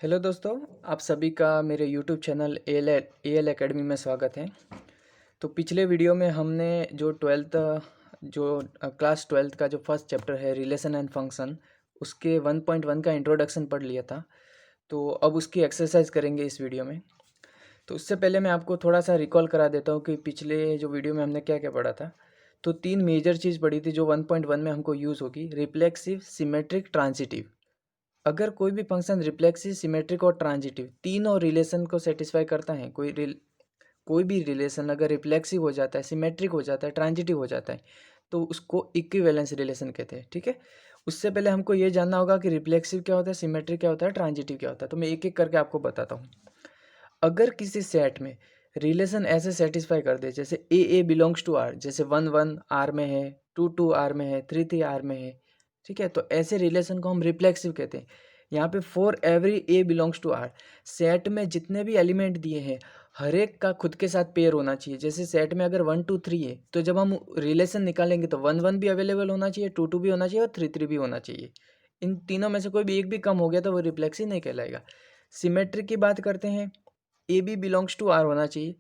Hello दोस्तों, आप सभी का मेरे YouTube channel A L academy में स्वागत है। तो पिछले वीडियो में हमने जो क्लास ट्वेल्थ का जो फर्स्ट चैप्टर है रिलेशन एंड फंक्शन, उसके 1.1 का इंट्रोडक्शन पढ़ लिया था। तो अब उसकी एक्सरसाइज करेंगे इस वीडियो में। तो उससे पहले मैं आपको थोड़ा सा रिकॉल करा देता हूँ कि पिछले जो वीडियो में हमने क्या क्या पढ़ा था। तो 3 मेजर चीज़ पढ़ी थी जो 1.1 में हमको यूज़ होगी: रिफ्लेक्सिव, सिमेट्रिक, ट्रांजिटिव। अगर कोई भी फंक्शन रिफ्लेक्सिव, सिमेट्रिक और ट्रांजिटिव तीनों रिलेशन को सेटिस्फाई करता है, कोई भी रिलेशन अगर रिफ्लेक्सिव हो जाता है, सिमेट्रिक हो जाता है, ट्रांजिटिव हो जाता है, तो उसको इक्विवेलेंस रिलेशन कहते हैं। ठीक है। उससे पहले हमको ये जानना होगा कि रिफ्लेक्सिव क्या होता है, सिमेट्रिक क्या होता है, ट्रांजिटिव क्या होता है। तो मैं एक एक करके आपको बताता हूँ। अगर किसी सेट में रिलेशन ऐसे सेटिस्फाई कर दे, जैसे ए बिलोंग्स टू आर, जैसे 1 आर में है, 2 आर में है, 3 आर में है, ठीक है, तो ऐसे रिलेशन को हम रिफ्लेक्सिव कहते हैं। यहाँ पे for every a belongs to R, set में जितने भी एलिमेंट दिए हैं हर एक का खुद के साथ पेयर होना चाहिए। जैसे सेट में अगर 1 2 3 है, तो जब हम रिलेशन निकालेंगे तो 1 1 भी अवेलेबल होना चाहिए, 2 2 भी होना चाहिए और 3 3 भी होना चाहिए। इन तीनों में से कोई भी एक भी कम हो गया तो वो रिफ्लेक्सिव नहीं कहलाएगा। सिमेट्रिक की बात करते हैं, a B belongs to R होना चाहिए।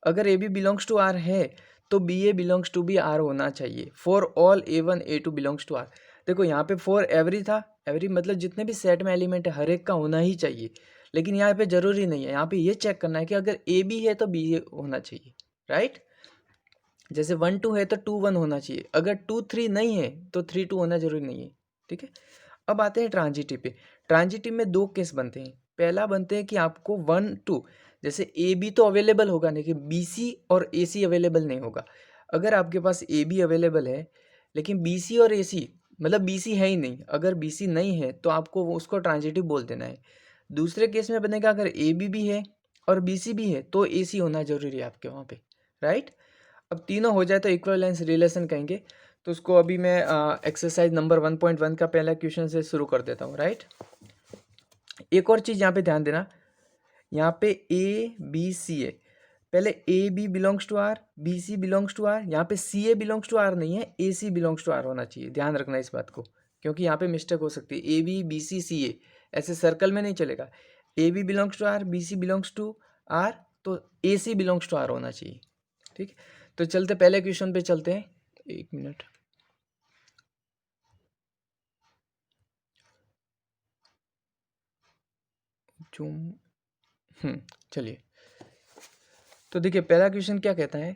अगर a B belongs to R है तो बी ए बिलोंग्स टू भी आर होना चाहिए। For all A1 A2 belongs to R. देखो यहाँ पे फॉर एवरी था, एवरी मतलब जितने भी सेट में एलिमेंट है हर एक का होना ही चाहिए, लेकिन यहाँ पे जरूरी नहीं है। यहाँ पे ये चेक करना है कि अगर ए बी है तो बी ए होना चाहिए, राइट। जैसे 1 2 है तो 2 1 होना चाहिए, अगर 2 3 नहीं है तो 3 2 होना जरूरी नहीं है। ठीक है। अब आते हैं ट्रांजिटिव पे। ट्रांजिटिव में दो केस बनते हैं। पहला बनते हैं कि आपको 1 2, जैसे ए बी तो अवेलेबल होगा, लेकिन बी सी और ए सी अवेलेबल नहीं होगा। अगर आपके पास ए बी अवेलेबल है लेकिन बी सी और ए सी, मतलब बी सी है ही नहीं, अगर बी सी नहीं है तो आपको उसको ट्रांजिटिव बोल देना है। दूसरे केस में बनेगा अगर ए बी भी है और बी सी भी है तो ए सी होना जरूरी है आपके वहाँ पे, राइट। अब तीनों हो जाए तो इक्विवेलेंस रिलेशन कहेंगे। तो उसको अभी मैं एक्सरसाइज नंबर 1.1 का पहला क्वेश्चन से शुरू कर देता हूँ, राइट। एक और चीज़ यहाँ पे ध्यान देना, यहाँ पे ए बी सी है, पहले a B belongs to R, B C belongs to R. यहाँ पे c a belongs to R नहीं है, ए सी बिलोंग्स टू आर होना चाहिए। ध्यान रखना इस बात को, क्योंकि यहाँ पे मिस्टेक हो सकती है। ए बी सी ए ऐसे सर्कल में नहीं चलेगा। A B belongs to R, B C belongs to R, तो ए सी बिलोंग्स टू आर होना चाहिए। ठीक है। तो चलते पहले क्वेश्चन पे चलते हैं। एक मिनट। चुम चलिए। तो देखिए पहला क्वेश्चन क्या कहता है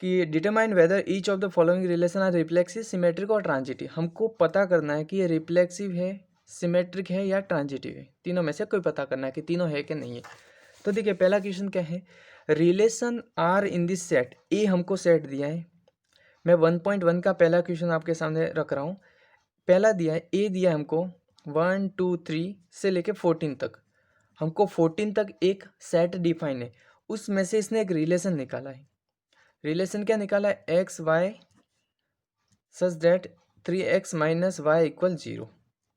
कि determine whether each of the following relation are reflexive, symmetric और ट्रांजिटिव। हमको पता करना है कि ये रिफ्लेक्सिव है, सिमेट्रिक है या ट्रांजिटिव है। तीनों में से कोई पता करना है कि तीनों है कि नहीं है। तो देखिए पहला क्वेश्चन क्या है, relation R in this set. A हमको सेट दिया है, मैं 1.1 का पहला क्वेश्चन आपके सामने रख रहा हूँ। पहला दिया है, ए दिया है हमको 1 2 3 से लेके 14 तक। हमको 14 तक एक सेट डिफाइन है, उसमें से इसने एक रिलेशन निकाला है। रिलेशन क्या निकाला है, x Y such that 3x minus y equal 0।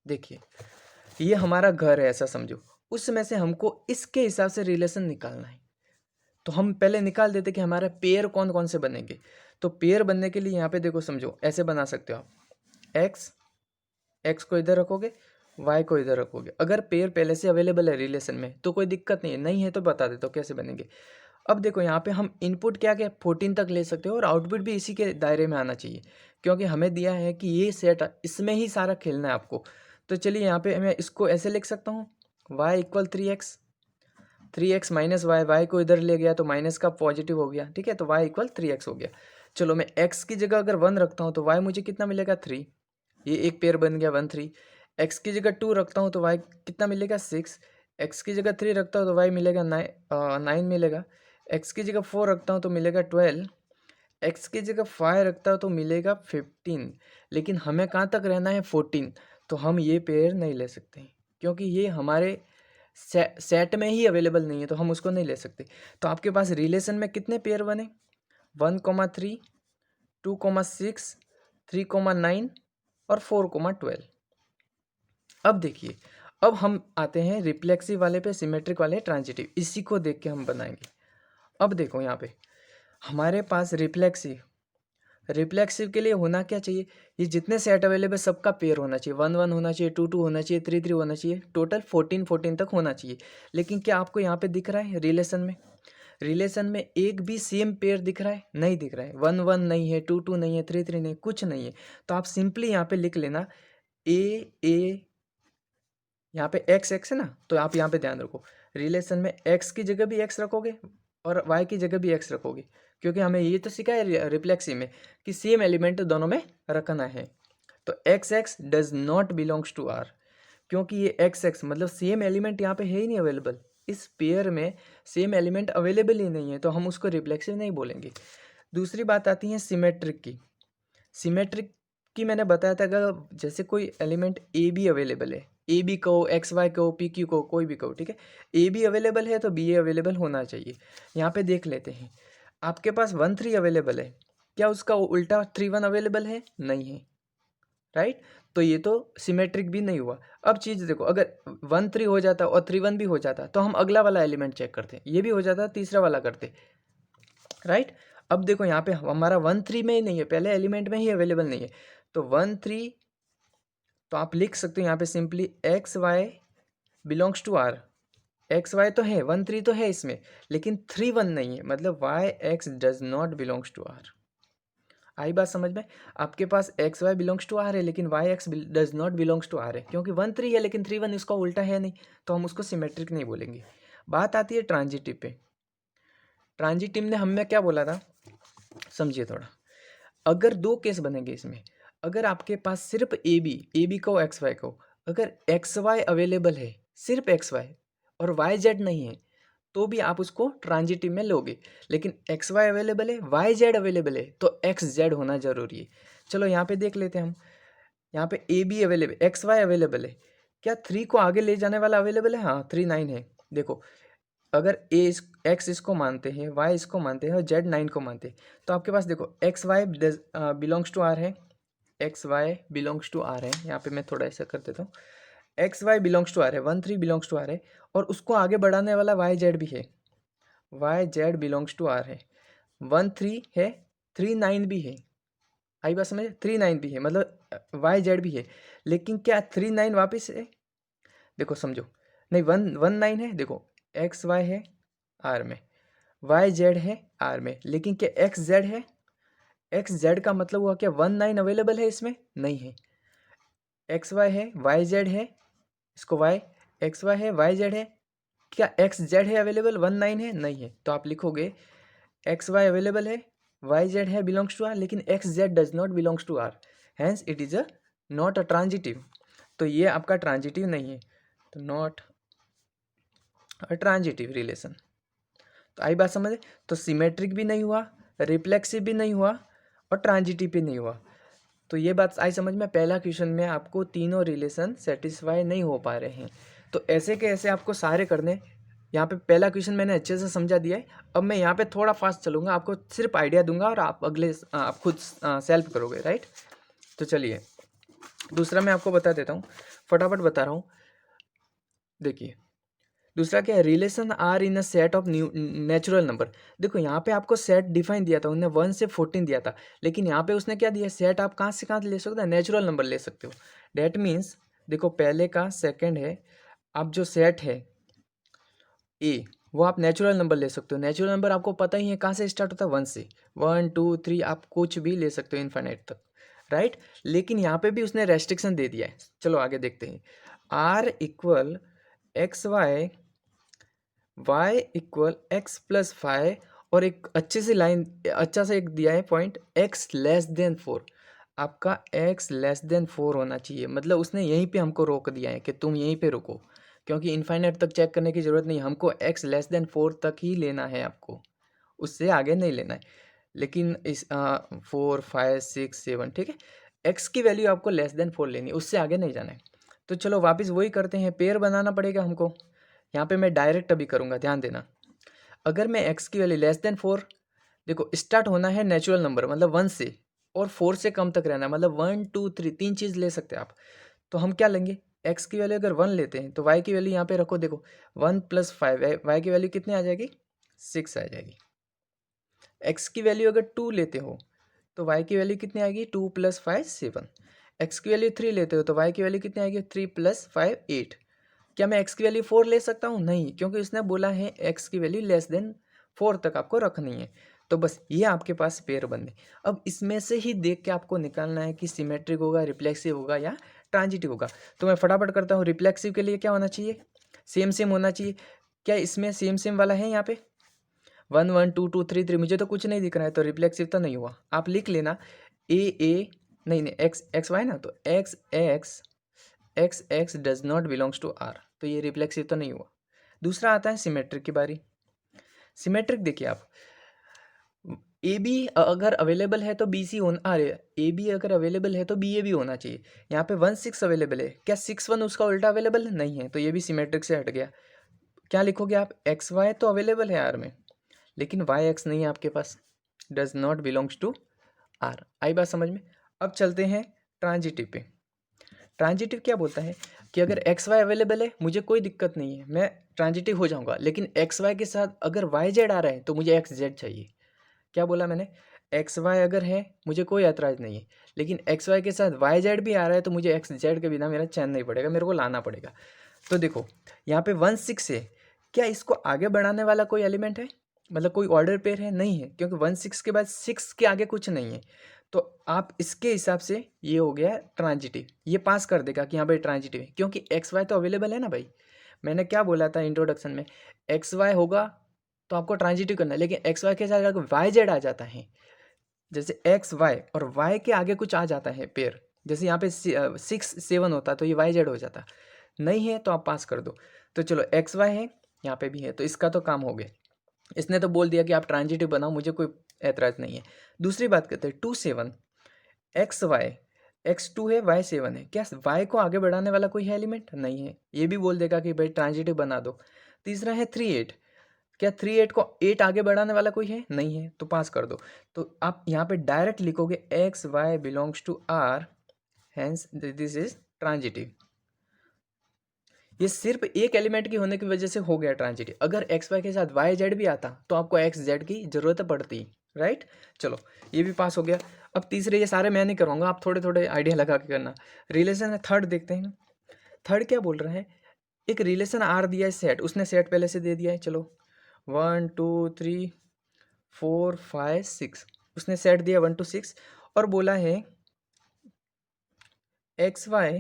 देखिए ये हमारा घर है ऐसा समझो, उसमें से हमको इसके हिसाब से रिलेशन निकालना है। तो हम पहले निकाल देते कि हमारे पेयर कौन कौन से बनेंगे। तो पेयर बनने के लिए यहाँ पे देखो समझो, ऐसे बना सकते हो आप। एक्स को इधर रखोगे, वाई को इधर रखोगे। अगर पेयर पहले से अवेलेबल है रिलेशन में तो कोई दिक्कत नहीं है, नहीं है तो बता देता हूँ कैसे बनेंगे। अब देखो यहाँ पे हम इनपुट क्या क्या 14 तक ले सकते हो और आउटपुट भी इसी के दायरे में आना चाहिए, क्योंकि हमें दिया है कि ये सेट इसमें ही सारा खेलना है आपको। तो चलिए यहाँ पे मैं इसको ऐसे लिख सकता हूँ, y equal 3x minus y, y को इधर ले गया तो माइनस का पॉजिटिव हो गया। ठीक है, तो y इक्वल 3x हो गया। चलो मैं x की जगह अगर 1 रखता हूँ तो y मुझे कितना मिलेगा 3, ये एक पेयर बन गया 1 3। x की जगह 2 रखता हूँ तो y कितना मिलेगा 6, x की जगह 3 रखता हूँ तो y मिलेगा 9 मिलेगा। x की जगह 4 रखता हूँ तो मिलेगा 12, x की जगह 5 रखता हूँ तो मिलेगा 15। लेकिन हमें कहाँ तक रहना है 14, तो हम ये पेयर नहीं ले सकते क्योंकि ये हमारे सेट में ही अवेलेबल नहीं है, तो हम उसको नहीं ले सकते। तो आपके पास रिलेशन में कितने पेयर बने, 1,3, 2,6, 3,9 और 4,12। अब देखिए, अब हम आते हैं रिफ्लेक्सिव वाले पे, सिमेट्रिक वाले, ट्रांजिटिव। इसी को देख के हम बनाएंगे। अब देखो यहाँ पे हमारे पास रिफ्लेक्सिव के लिए होना क्या चाहिए, ये जितने सेट अवेलेबल सबका पेयर होना चाहिए, 1 1 होना चाहिए, 2 2 होना चाहिए, 3 3 होना चाहिए, टोटल 14 14 तक होना चाहिए। लेकिन क्या आपको यहाँ पे दिख रहा है रिलेशन में एक भी सेम पेयर दिख रहा है? नहीं दिख रहा है। 1 1 नहीं है, 2 2 नहीं है, 3 3 नहीं, कुछ नहीं है। तो आप सिंपली यहाँ पे लिख लेना ए, यहाँ पे एक्स एक्स है ना, तो आप यहाँ पे ध्यान रखो, रिलेशन में एक्स की जगह भी एक्स रखोगे और वाई की जगह भी एक्स रखोगे, क्योंकि हमें ये तो सीखा है रिफ्लेक्सिव में कि सेम एलिमेंट दोनों में रखना है। तो x x does not belongs to R, क्योंकि ये एक्स एक्स मतलब सेम एलिमेंट यहाँ पे है ही नहीं अवेलेबल, इस पेयर में सेम एलिमेंट अवेलेबल ही नहीं है, तो हम उसको रिफ्लेक्सिव नहीं बोलेंगे। दूसरी बात आती है सिमेट्रिक की। सिमेट्रिक की मैंने बताया था, अगर जैसे कोई एलिमेंट ए बी अवेलेबल है, ए बी कहो, एक्स वाई कहो, पी क्यू कहो, कोई भी कहो, ठीक है, ए बी अवेलेबल है तो बी ए अवेलेबल होना चाहिए। यहाँ पे देख लेते हैं, आपके पास 1 3 अवेलेबल है, क्या उसका उल्टा 3 1 अवेलेबल है? नहीं है, राइट। तो ये तो सिमेट्रिक भी नहीं हुआ। अब चीज़ देखो, अगर 1 3 हो जाता और 3 1 भी हो जाता तो हम अगला वाला एलिमेंट चेक करते, ये भी हो जाता तीसरा वाला करते, राइट। अब देखो यहाँ पे हमारा 1 3 में ही नहीं है, पहले एलिमेंट में ही अवेलेबल नहीं है, तो 1 3, तो आप लिख सकते हो यहाँ पे simply x Y belongs to R. X Y तो है, 1 3 तो है इसमें, लेकिन 3 1 नहीं है, मतलब Y x does not belongs to R. आई बात समझ में? आपके पास X Y belongs to R है, लेकिन Y x does not belongs to R है, क्योंकि 1 3 है लेकिन 3 1 इसका उल्टा है नहीं, तो हम उसको सिमेट्रिक नहीं बोलेंगे। बात आती है ट्रांजिटिव पे। ट्रांजिटिव ने हमें क्या बोला था, समझिए थोड़ा। अगर दो केस बनेंगे इसमें, अगर आपके पास सिर्फ ए बी को एक्स वाई को, अगर एक्स वाई अवेलेबल है, सिर्फ एक्स वाई और वाई जेड नहीं है, तो भी आप उसको ट्रांजिटिव में लोगे। लेकिन एक्स वाई अवेलेबल है, वाई जेड अवेलेबल है, तो एक्स जेड होना जरूरी है। चलो यहाँ पे देख लेते हैं हम, यहाँ पे a b available, x y available है, क्या 3 को आगे ले जाने वाला अवेलेबल है? हाँ, 3 9 है। देखो, अगर एक्स इसको मानते हैं, वाई इसको मानते हैं और जेड 9 को मानते हैं, तो आपके पास देखो x Y belongs to R है, x Y belongs to R है, यहाँ पे मैं थोड़ा ऐसा कर देता हूँ, X Y belongs to R है, 1 3 बिलोंग्स टू आर है, और उसको आगे बढ़ाने वाला वाई जेड भी है, Y Z belongs to R है, 1 3 है, 3 9 भी है। आई बात समझ, 3 9 भी है, मतलब वाई जेड भी है, लेकिन क्या 3 9 वापिस है? देखो समझो, नहीं 1 1 9 है, देखो एक्स वाई है आर में, वाई जेड है आर में, लेकिन क्या एक्स जेड है? एक्स जेड का मतलब हुआ क्या 1 9 अवेलेबल है इसमें? नहीं है। एक्स वाई है, वाई जेड है, इसको वाई, एक्स वाई है, वाई जेड है, क्या एक्स जेड है अवेलेबल? 1 9 है? नहीं है। तो आप लिखोगे एक्स वाई अवेलेबल है, वाई जेड है बिलोंग्स टू आर, लेकिन x z does not belongs to R, hence it is a not a transitive. तो ये आपका ट्रांजिटिव नहीं है, तो नॉट अ ट्रांजिटिव रिलेशन। तो आई बात समझे? तो सिमेट्रिक भी नहीं हुआ, रिफ्लेक्सिव भी नहीं हुआ और ट्रांजिटिव भी नहीं हुआ। तो ये बात आई समझ में? पहला क्वेश्चन में आपको तीनों रिलेशन सेटिस्फाई नहीं हो पा रहे हैं, तो ऐसे के ऐसे आपको सारे करने। यहाँ पे पहला क्वेश्चन मैंने अच्छे से समझा दिया है, अब मैं यहाँ पे थोड़ा फास्ट चलूँगा, आपको सिर्फ आइडिया दूंगा और आप अगले आप खुद सेल्फ करोगे, राइट। तो चलिए दूसरा मैं आपको बता देता हूँ, फटाफट बता रहा हूँ। देखिए दूसरा क्या है, relation R in a set of new natural number. देखो यहाँ पे आपको सेट डिफाइन दिया था, उन्होंने 1 से 14 दिया था, लेकिन यहाँ पे उसने क्या दिया, सेट आप कहाँ से कहाँ ले सकते हो, नेचुरल नंबर ले सकते हो। डेट मीन्स देखो पहले का सेकंड है, आप जो सेट है ए, वो आप नेचुरल नंबर ले सकते हो। नेचुरल नंबर आपको पता ही है कहाँ से स्टार्ट होता है, 1 से, 1 2 3 आप कुछ भी ले सकते हो इन्फाइनाइट तक, राइट। लेकिन यहाँ पे भी उसने रेस्ट्रिक्शन दे दिया है। चलो आगे देखते हैं, R equal x y, y equal x plus 5, और एक अच्छी सी लाइन, अच्छा सा एक दिया है पॉइंट, x लेस देन 4। आपका x लेस देन 4 होना चाहिए, मतलब उसने यहीं पे हमको रोक दिया है कि तुम यहीं पे रुको, क्योंकि इनफाइनाइट तक चेक करने की ज़रूरत नहीं, हमको x लेस देन 4 तक ही लेना है आपको, उससे आगे नहीं लेना है। लेकिन इस 4 5 6 7, ठीक है, x की वैल्यू आपको लेस देन 4 लेनी है, उससे आगे नहीं जाना है। तो चलो वापस वही करते हैं, पेयर बनाना पड़ेगा हमको। यहाँ पे मैं डायरेक्ट अभी करूँगा, ध्यान देना। अगर मैं x की वैल्यू लेस देन 4, देखो स्टार्ट होना है नेचुरल नंबर मतलब 1 से, और 4 से कम तक रहना है, मतलब 1 2 3 तीन चीज़ ले सकते हैं आप। तो हम क्या लेंगे, x की वैल्यू अगर 1 लेते हैं तो y की वैल्यू यहाँ पे रखो, देखो 1 + 5, y की वैल्यू कितनी आ जाएगी, 6 आ जाएगी। x की वैल्यू अगर 2 लेते हो तो y की वैल्यू कितनी आएगी 2 + 5 7। x की वैल्यू 3 लेते हो तो y की वैल्यू कितनी आएगी 3 + 5 8। क्या मैं x की वैल्यू 4 ले सकता हूँ? नहीं, क्योंकि उसने बोला है x की वैल्यू <4 तक आपको रखनी है। तो बस ये आपके पास पेयर बंदे। अब इसमें से ही देख के आपको निकालना है कि सिमेट्रिक होगा, रिफ्लेक्सिव होगा या ट्रांजिटिव होगा। तो मैं फटाफट करता हूँ। रिफ्लेक्सिव के लिए क्या होना चाहिए? सेम सेम होना चाहिए। क्या इसमें सेम सेम वाला है यहाँ पे? 1 1 2 2 3 3 मुझे तो कुछ नहीं दिख रहा है, तो रिफ्लेक्सिव तो नहीं हुआ। आप लिख लेना ए नहीं नहीं एक्स एक्स वाई ना, तो x x does not belongs to R, तो ये रिफ्लेक्सिव तो नहीं हुआ। दूसरा आता है सिमेट्रिक की बारी। सिमेट्रिक देखिए आप, ए बी अगर अवेलेबल है तो बी सी होना, अरे ए बी अगर अवेलेबल है तो बी ए भी होना चाहिए। यहाँ पे 1 6 अवेलेबल है, क्या 6 1 उसका उल्टा अवेलेबल नहीं है? तो ये भी सिमेट्रिक से हट गया। क्या लिखोगे आप? एक्स वाई तो अवेलेबल है आर में, लेकिन वाई एक्स नहीं है आपके पास, does not belongs to R. आई बात समझ में? अब चलते हैं ट्रांजिटिव पे। ट्रांजिटिव क्या बोलता है कि अगर एक्स वाई अवेलेबल है, मुझे कोई दिक्कत नहीं है, मैं ट्रांजिटिव हो जाऊंगा, लेकिन एक्स वाई के साथ अगर वाई जेड आ रहा है तो मुझे एक्स जेड चाहिए। क्या बोला मैंने? एक्स वाई अगर है मुझे कोई ऐतराज़ नहीं है, लेकिन एक्स वाई के साथ वाई जेड भी आ रहा है तो मुझे एक्स जेड के बिना मेरा चैन नहीं पड़ेगा, मेरे को लाना पड़ेगा। तो देखो यहाँ पे 1 6 है, क्या इसको आगे बढ़ाने वाला कोई एलिमेंट है? मतलब कोई ऑर्डर पेयर है? नहीं है, क्योंकि 1 6 के बाद 6 के आगे कुछ नहीं है। तो आप इसके हिसाब से ये हो गया ट्रांजिटिव, ये पास कर देगा कि हाँ भाई ट्रांजिटिव है, क्योंकि एक्स वाई तो अवेलेबल है ना भाई। मैंने क्या बोला था इंट्रोडक्शन में, एक्स वाई होगा तो आपको ट्रांजिटिव करना है, लेकिन एक्स वाई के साथ अगर वाई जेड आ जाता है, जैसे एक्स वाई और वाई के आगे कुछ आ जाता है पेयर, जैसे यहाँ पे 6 7 होता तो ये वाई जेड हो जाता। नहीं है तो आप पास कर दो। तो चलो एक्स वाई है, यहाँ पे भी है, तो इसका तो काम हो गया। इसने तो बोल दिया कि आप ट्रांजिटिव बनाओ, मुझे कोई ऐतराज़ नहीं है। दूसरी बात करते हैं 2 7। एक्स वाई, एक्स 2 है, वाई 7 है, क्या वाई को आगे बढ़ाने वाला कोई है एलिमेंट? नहीं है, ये भी बोल देगा कि भाई ट्रांजिटिव बना दो। तीसरा है 3 8, क्या 3 8 को 8 आगे बढ़ाने वाला कोई है? नहीं है, तो पास कर दो। तो आप यहाँ पे डायरेक्ट लिखोगे x Y belongs to R, hence this is transitive. ये सिर्फ एक एलिमेंट की होने की वजह से हो गया ट्रांजिटिव। अगर एक्स वाई के साथ वाई जेड भी आता तो आपको एक्स जेड की जरूरत पड़ती, राइट। चलो ये भी पास हो गया। अब तीसरे, ये सारे मैं नहीं करूँगा, आप थोड़े थोड़े आइडिया लगा के करना। रिलेशन है थर्ड, देखते हैं थर्ड क्या बोल रहा है। एक रिलेशन आर दिया है सेट, उसने सेट पहले से दे दिया है। चलो 1 2 3 4 5 6, उसने सेट दिया 1 to 6 और बोला है x y,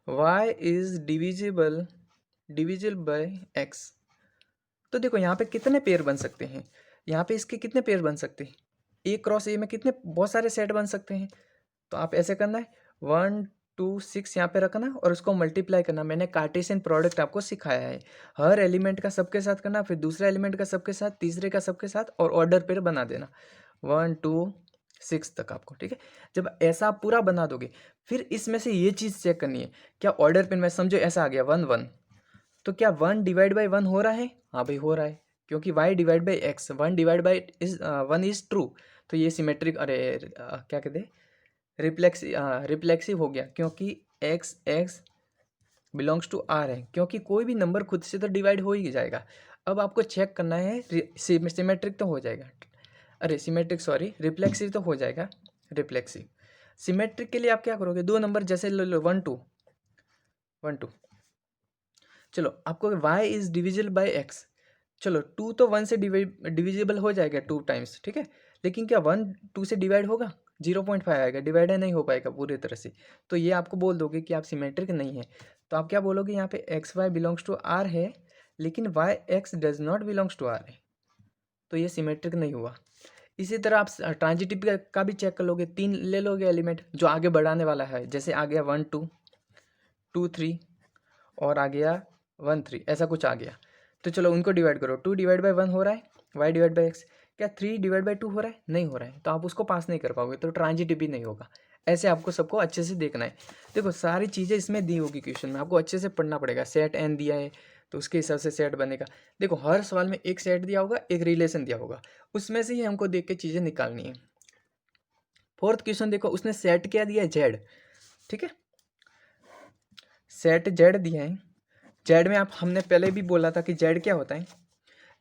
y is divisible by x। तो देखो यहाँ पे कितने पेयर बन सकते हैं, यहाँ पे इसके कितने पेयर बन सकते हैं, ए क्रॉस ए में कितने, बहुत सारे सेट बन सकते हैं। तो आप ऐसे करना है 1 2 6 यहाँ पे रखना और उसको मल्टीप्लाई करना। मैंने कार्टेशियन प्रोडक्ट आपको सिखाया है, हर एलिमेंट का सबके साथ करना, फिर दूसरे एलिमेंट का सबके साथ, तीसरे का सबके साथ, और ऑर्डर पेयर बना देना 1 2 6 तक आपको, ठीक है। जब ऐसा आप पूरा बना दोगे, फिर इसमें से ये चीज़ चेक करनी है, क्या ऑर्डर पेयर में समझो ऐसा आ गया 1 1, तो क्या 1 डिवाइड बाई 1 हो रहा है? हाँ भाई हो रहा है, क्योंकि y divide by x, 1 divide by is 1 is true. तो ये सिमेट्रिक, अरे क्या कहते हैं, रिफ्लेक्सिव हो गया, क्योंकि x x belongs to R है, क्योंकि कोई भी नंबर खुद से तो डिवाइड हो ही जाएगा। अब आपको चेक करना है सिमेट्रिक तो हो जाएगा, अरे सिमेट्रिक सॉरी, रिफ्लेक्सिव तो हो जाएगा। रिफ्लेक्सिव सिमेट्रिक के लिए आप क्या करोगे, दो नंबर जैसे ले लो 1 2 1 2, चलो आपको y is divisible by x, चलो 2 तो 1 से डिविजिबल हो जाएगा 2 टाइम्स, ठीक है। लेकिन क्या 1 2 से डिवाइड होगा? 0.5 आएगा, डिवाइड नहीं हो पाएगा पूरी तरह से। तो ये आपको बोल दोगे कि आप सिमेट्रिक नहीं है। तो आप क्या बोलोगे, यहाँ पे x Y belongs to R है, लेकिन Y x does not belongs to R है, तो ये सिमेट्रिक नहीं हुआ। इसी तरह आप ट्रांजिटिव का भी चेक कर लोगे, 3 ले लोगे एलिमेंट जो आगे बढ़ाने वाला है, जैसे आ गया 1 2 2 3 और आ गया 1 3, ऐसा कुछ आ गया। तो चलो उनको डिवाइड करो, 2 डिवाइड बाई 1 हो रहा है, y डिवाइड बाई एक्स, क्या 3 डिवाइड बाई 2 हो रहा है? नहीं हो रहा है, तो आप उसको पास नहीं कर पाओगे, तो ट्रांजिटिव भी नहीं होगा। ऐसे आपको सबको अच्छे से देखना है। देखो सारी चीज़ें इसमें दी होगी क्वेश्चन में, आपको अच्छे से पढ़ना पड़ेगा। सेट एन दिया है तो उसके हिसाब से सेट बनेगा। देखो हर सवाल में एक सेट दिया होगा, एक रिलेशन दिया होगा, उसमें से ही हमको देख के चीज़ें निकालनी है। फोर्थ क्वेश्चन देखो, उसने सेट क्या दिया है, जेड, ठीक है, सेट जेड दिया है। जेड में आप, हमने पहले भी बोला था कि जेड क्या होता है,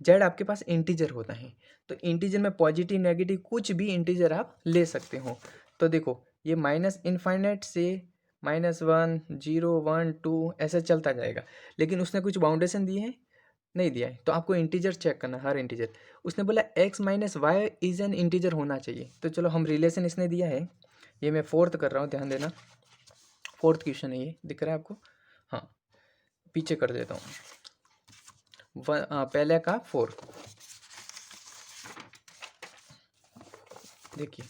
जेड आपके पास इंटीजर होता है, तो इंटीजर में पॉजिटिव नेगेटिव कुछ भी इंटीजर आप ले सकते हो। तो देखो ये माइनस इनफाइनाइट से -1 0 1 2 ऐसा चलता जाएगा, लेकिन उसने कुछ बाउंडेशन दिए हैं, नहीं दिया है, तो आपको इंटीजर चेक करना, हर इंटीजर। उसने बोला x minus Y is an integer होना चाहिए, तो चलो हम रिलेशन इसने दिया है, ये मैं फोर्थ कर रहा हूँ, ध्यान देना, फोर्थ क्वेश्चन है ये, दिख रहा है आपको? हाँ, पीछे कर देता हूँ, पहले का 4, देखिए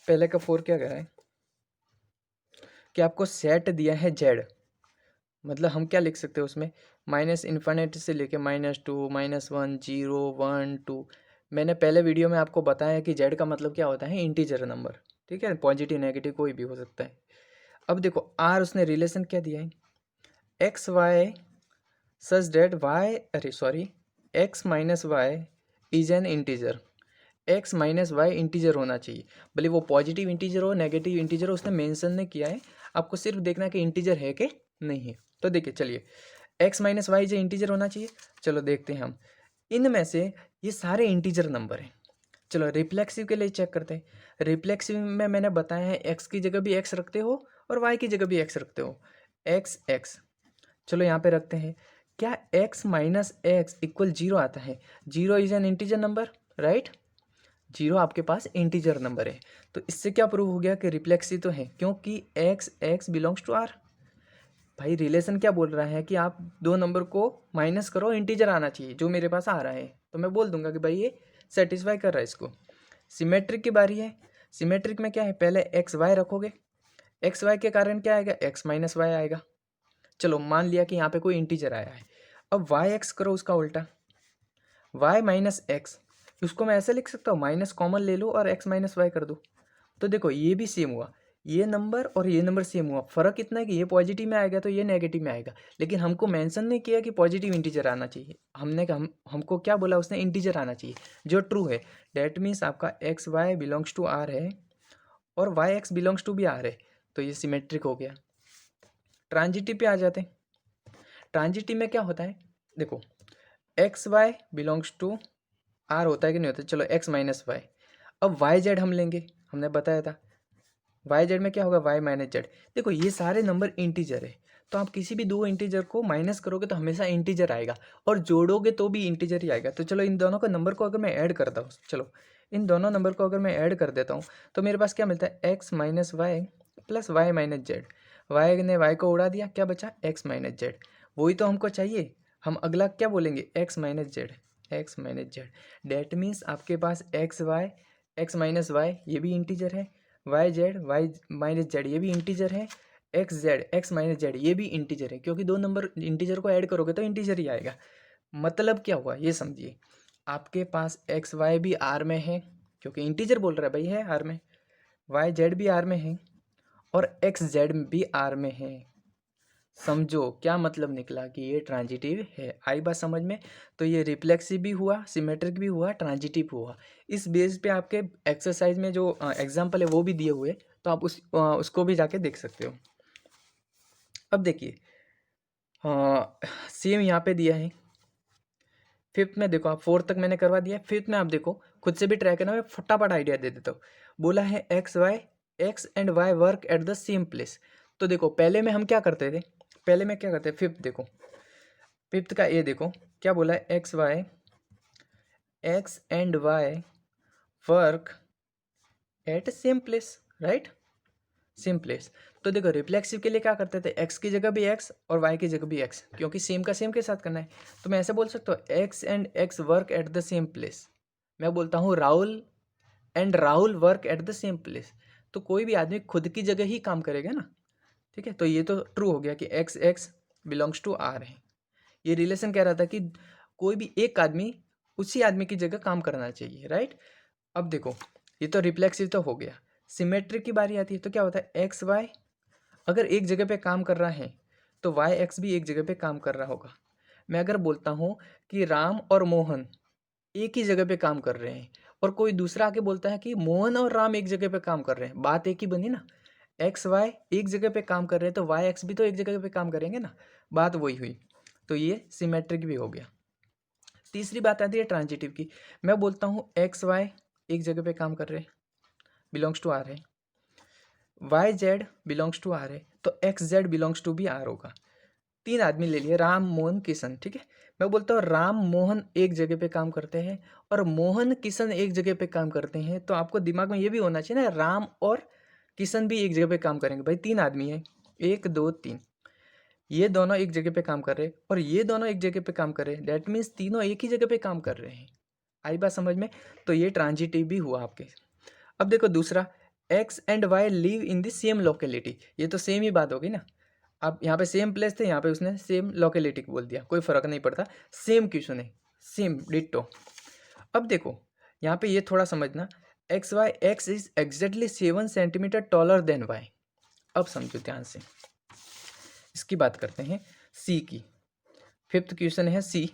पहले का 4 क्या कह रहा है कि आपको सेट दिया है जेड, मतलब हम क्या लिख सकते हैं उसमें, माइनस इन्फिनिटी से लेके -2 -1 0 1 2। मैंने पहले वीडियो में आपको बताया कि जेड का मतलब क्या होता है, इंटीजर नंबर, ठीक है, पॉजिटिव नेगेटिव कोई भी हो सकता है। अब देखो आर उसने रिलेशन क्या दिया है, x Y such that Y, अरे sorry, X minus Y is an integer, X minus Y integer होना चाहिए, भले वो पॉजिटिव इंटीजर हो नेगेटिव इंटीजर हो, उसने मेंशन नहीं किया है, आपको सिर्फ देखना है कि इंटीजर है कि नहीं है। तो देखिए चलिए, एक्स माइनस वाई जो इंटीजर होना चाहिए, चलो देखते हैं हम, इनमें से ये सारे इंटीजर नंबर हैं। चलो रिफ्लेक्सिव के लिए चेक करते हैं। रिफ्लेक्सिव में मैंने बताया है एक्स की जगह भी एक्स रखते हो और वाई की जगह भी एक्स रखते हो, एक्स एक्स। चलो यहाँ पे रखते हैं, क्या एक्स माइनस एक्स इक्वल 0 आता है? 0 is an integer number, right? 0 आपके पास इंटीजर नंबर है, तो इससे क्या प्रूव हो गया कि रिफ्लेक्सिव तो है, क्योंकि x x belongs to R. भाई रिलेशन क्या बोल रहा है कि आप दो नंबर को माइनस करो, इंटीजर आना चाहिए, जो मेरे पास आ रहा है, तो मैं बोल दूंगा कि भाई ये सेटिस्फाई कर रहा है इसको। सिमेट्रिक की बारी है, सिमेट्रिक में क्या है, पहले एक्स वाई रखोगे, एक्स वाई के कारण क्या आएगा, एक्स माइनस वाई आएगा। चलो मान लिया कि यहाँ पे कोई इंटीजर आया है, अब वाई एक्स करो उसका उल्टा, वाई माइनस एक्स, उसको मैं ऐसे लिख सकता हूँ, माइनस कॉमन ले लो और एक्स माइनस वाई कर दो। तो देखो ये भी सेम हुआ, ये नंबर और ये नंबर सेम हुआ, फ़र्क इतना है कि ये पॉजिटिव में आएगा तो ये नेगेटिव में आएगा, लेकिन हमको मेंशन नहीं किया कि पॉजिटिव इंटीजर आना चाहिए, हमको क्या बोला उसने, इंटीजर आना चाहिए, जो ट्रू है। डैट मीन्स आपका x Y belongs to R है और वाई एक्स बिलोंग्स टू भी आर है, तो ये सिमेट्रिक हो गया। ट्रांजिटिव पे आ जाते हैं। ट्रांजिटिव में क्या होता है, देखो x Y belongs to R होता है कि नहीं होता, चलो एक्स माइनस वाई, अब वाई जेड हम लेंगे, हमने बताया था वाई जेड में क्या होगा, वाई माइनस जेड। देखो ये सारे नंबर इंटीजर है, तो आप किसी भी दो इंटीजर को माइनस करोगे तो हमेशा इंटीजर आएगा, और जोड़ोगे तो भी इंटीजर ही आएगा। तो चलो इन दोनों का नंबर को अगर मैं ऐड करता हूँ, चलो इन दोनों नंबर को अगर मैं ऐड कर देता हूँ, तो मेरे पास क्या मिलता है, x minus y plus y minus z. Y ने वाई को उड़ा दिया, क्या बचा, एक्स माइनस जेड, वही तो हमको चाहिए। हम अगला क्या बोलेंगे, X minus Z, X minus Z. That means आपके पास X Y, X minus Y ये भी इंटीजर है, Y Z Y minus Z ये भी इंटीजर है, X Z X minus Z ये भी इंटीजर है, क्योंकि दो नंबर इंटीजर को ऐड करोगे तो इंटीजर ही आएगा। मतलब क्या हुआ ये समझिए, आपके पास एक्स वाई भी आर में है, क्योंकि इंटीजर बोल रहा है भाई, है आर में, वाई जेड भी आर में है और एक्स जेड भी आर में है। समझो क्या मतलब निकला कि ये ट्रांजिटिव है, आई बात समझ में? तो ये रिफ्लेक्सिव भी हुआ, सिमेट्रिक भी हुआ, ट्रांजिटिव हुआ। इस बेस पे आपके एक्सरसाइज में जो एग्जाम्पल है वो भी दिए हुए, तो आप उसको भी जाके देख सकते हो। अब देखिए सेम यहाँ पे दिया है, फिफ्थ में देखो, आप फोर्थ तक मैंने करवा दिया, फिफ्थ में आप देखो खुद से भी ट्राई करना, मैं फटाफट आइडिया दे देता हूँ। बोला है x and Y work at the same place. तो देखो पहले में हम क्या करते थे, पहले में क्या करते हैं, फिफ्थ देखो, फिफ्थ का ए देखो क्या बोला है, x and Y work at same place, right, same place. तो देखो रिफ्लेक्सिव के लिए क्या करते थे, एक्स की जगह भी एक्स और वाई की जगह भी एक्स, क्योंकि सेम का सेम के साथ करना है। तो मैं ऐसे बोल सकता हूँ, x and x work at the same place. मैं बोलता हूँ Rahul and Rahul work at the same place. तो कोई भी आदमी खुद की जगह ही काम करेगा ना, ठीक है। तो ये तो ट्रू हो गया कि X x belongs to R है। ये रिलेशन कह रहा था कि कोई भी एक आदमी उसी आदमी की जगह काम करना चाहिए, राइट। अब देखो ये तो रिफ्लेक्सिव तो हो गया, सिमेट्रिक की बारी आती है, तो क्या होता है, एक्स वाई अगर एक जगह पे काम कर रहा है तो वाई एक्स भी एक जगह पे काम कर रहा होगा। मैं अगर बोलता हूँ कि राम और मोहन एक ही जगह पे काम कर रहे हैं, और कोई दूसरा आके बोलता है कि मोहन और राम एक जगह पे काम कर रहे हैं, बात एक ही बनी ना। एक्स वाई एक जगह पे काम कर रहे हैं तो वाई एक्स भी तो एक जगह पे काम करेंगे ना, बात वही हुई। तो ये सिमेट्रिक भी हो गया। तीसरी बात आती है ट्रांजिटिव की। मैं बोलता हूँ एक्स वाई एक जगह पे काम कर रहे हैं, बिलोंग्स टू आर है, Y Z belongs to R है, तो एक्स जेड बिलोंग्स टू भी आर होगा। 3 आदमी ले लिए, राम मोहन किशन, ठीक है। मैं बोलता हूँ राम मोहन एक जगह पे काम करते हैं और मोहन किशन एक जगह पे काम करते हैं, तो आपको दिमाग में ये भी होना चाहिए ना, राम और किशन भी एक जगह पे काम करेंगे। भाई 3 आदमी है, 1 2 3, ये दोनों एक जगह पे काम कर रहे हैं और ये दोनों एक जगह पे काम कर रहे हैं, डेट मीन्स तीनों एक ही जगह पे काम कर रहे हैं। आई बात समझ में? तो ये ट्रांजिटिव भी हुआ आपके। अब देखो दूसरा, X and Y live in the same locality, ये तो सेम ही बात होगी ना। अब यहाँ पे सेम प्लेस थे, यहाँ पे उसने सेम लोकेलिटी बोल दिया, कोई फर्क नहीं पड़ता, सेम क्वेश्चन है, सेम डिट्टो। अब देखो यहाँ पे ये थोड़ा समझना, X Y, X is exactly 7 centimetre taller than Y. अब समझो ध्यान से, इसकी बात करते हैं सी की। 5th क्वेश्चन है सी,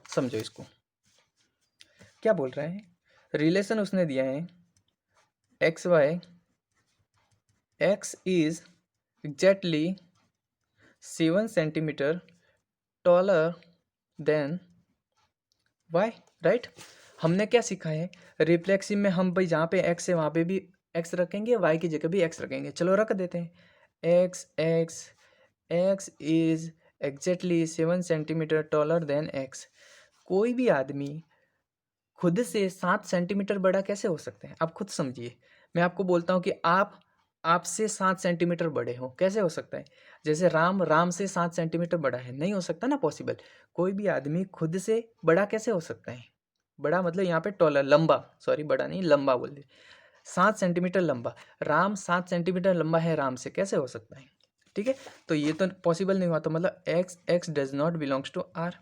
समझो इसको क्या बोल रहा है। रिलेशन उसने दिया है x Y, X is exactly 7 centimetre taller than Y, right. हमने क्या सीखा है, रिफ्लेक्सिव में हम भाई जहाँ पे एक्स है वहाँ पे भी एक्स रखेंगे, वाई की जगह भी एक्स रखेंगे। चलो रख देते हैं, x x x is exactly 7 centimetre taller than x. कोई भी आदमी खुद से 7 सेंटीमीटर बड़ा कैसे हो सकते हैं, आप खुद समझिए। मैं आपको बोलता हूँ कि आप आपसे 7 सेंटीमीटर बड़े हो, कैसे हो सकता है? जैसे राम से 7 सेंटीमीटर बड़ा है, नहीं हो सकता ना पॉसिबल। कोई भी आदमी खुद से बड़ा कैसे हो सकता है? बड़ा मतलब यहाँ पे टॉलर, लंबा, सॉरी बड़ा नहीं लंबा बोल दे। 7 सेंटीमीटर लंबा, राम 7 सेंटीमीटर लंबा है राम से, कैसे हो सकता है? ठीक है, तो ये तो पॉसिबल नहीं हुआ, तो मतलब X x does not belongs to R,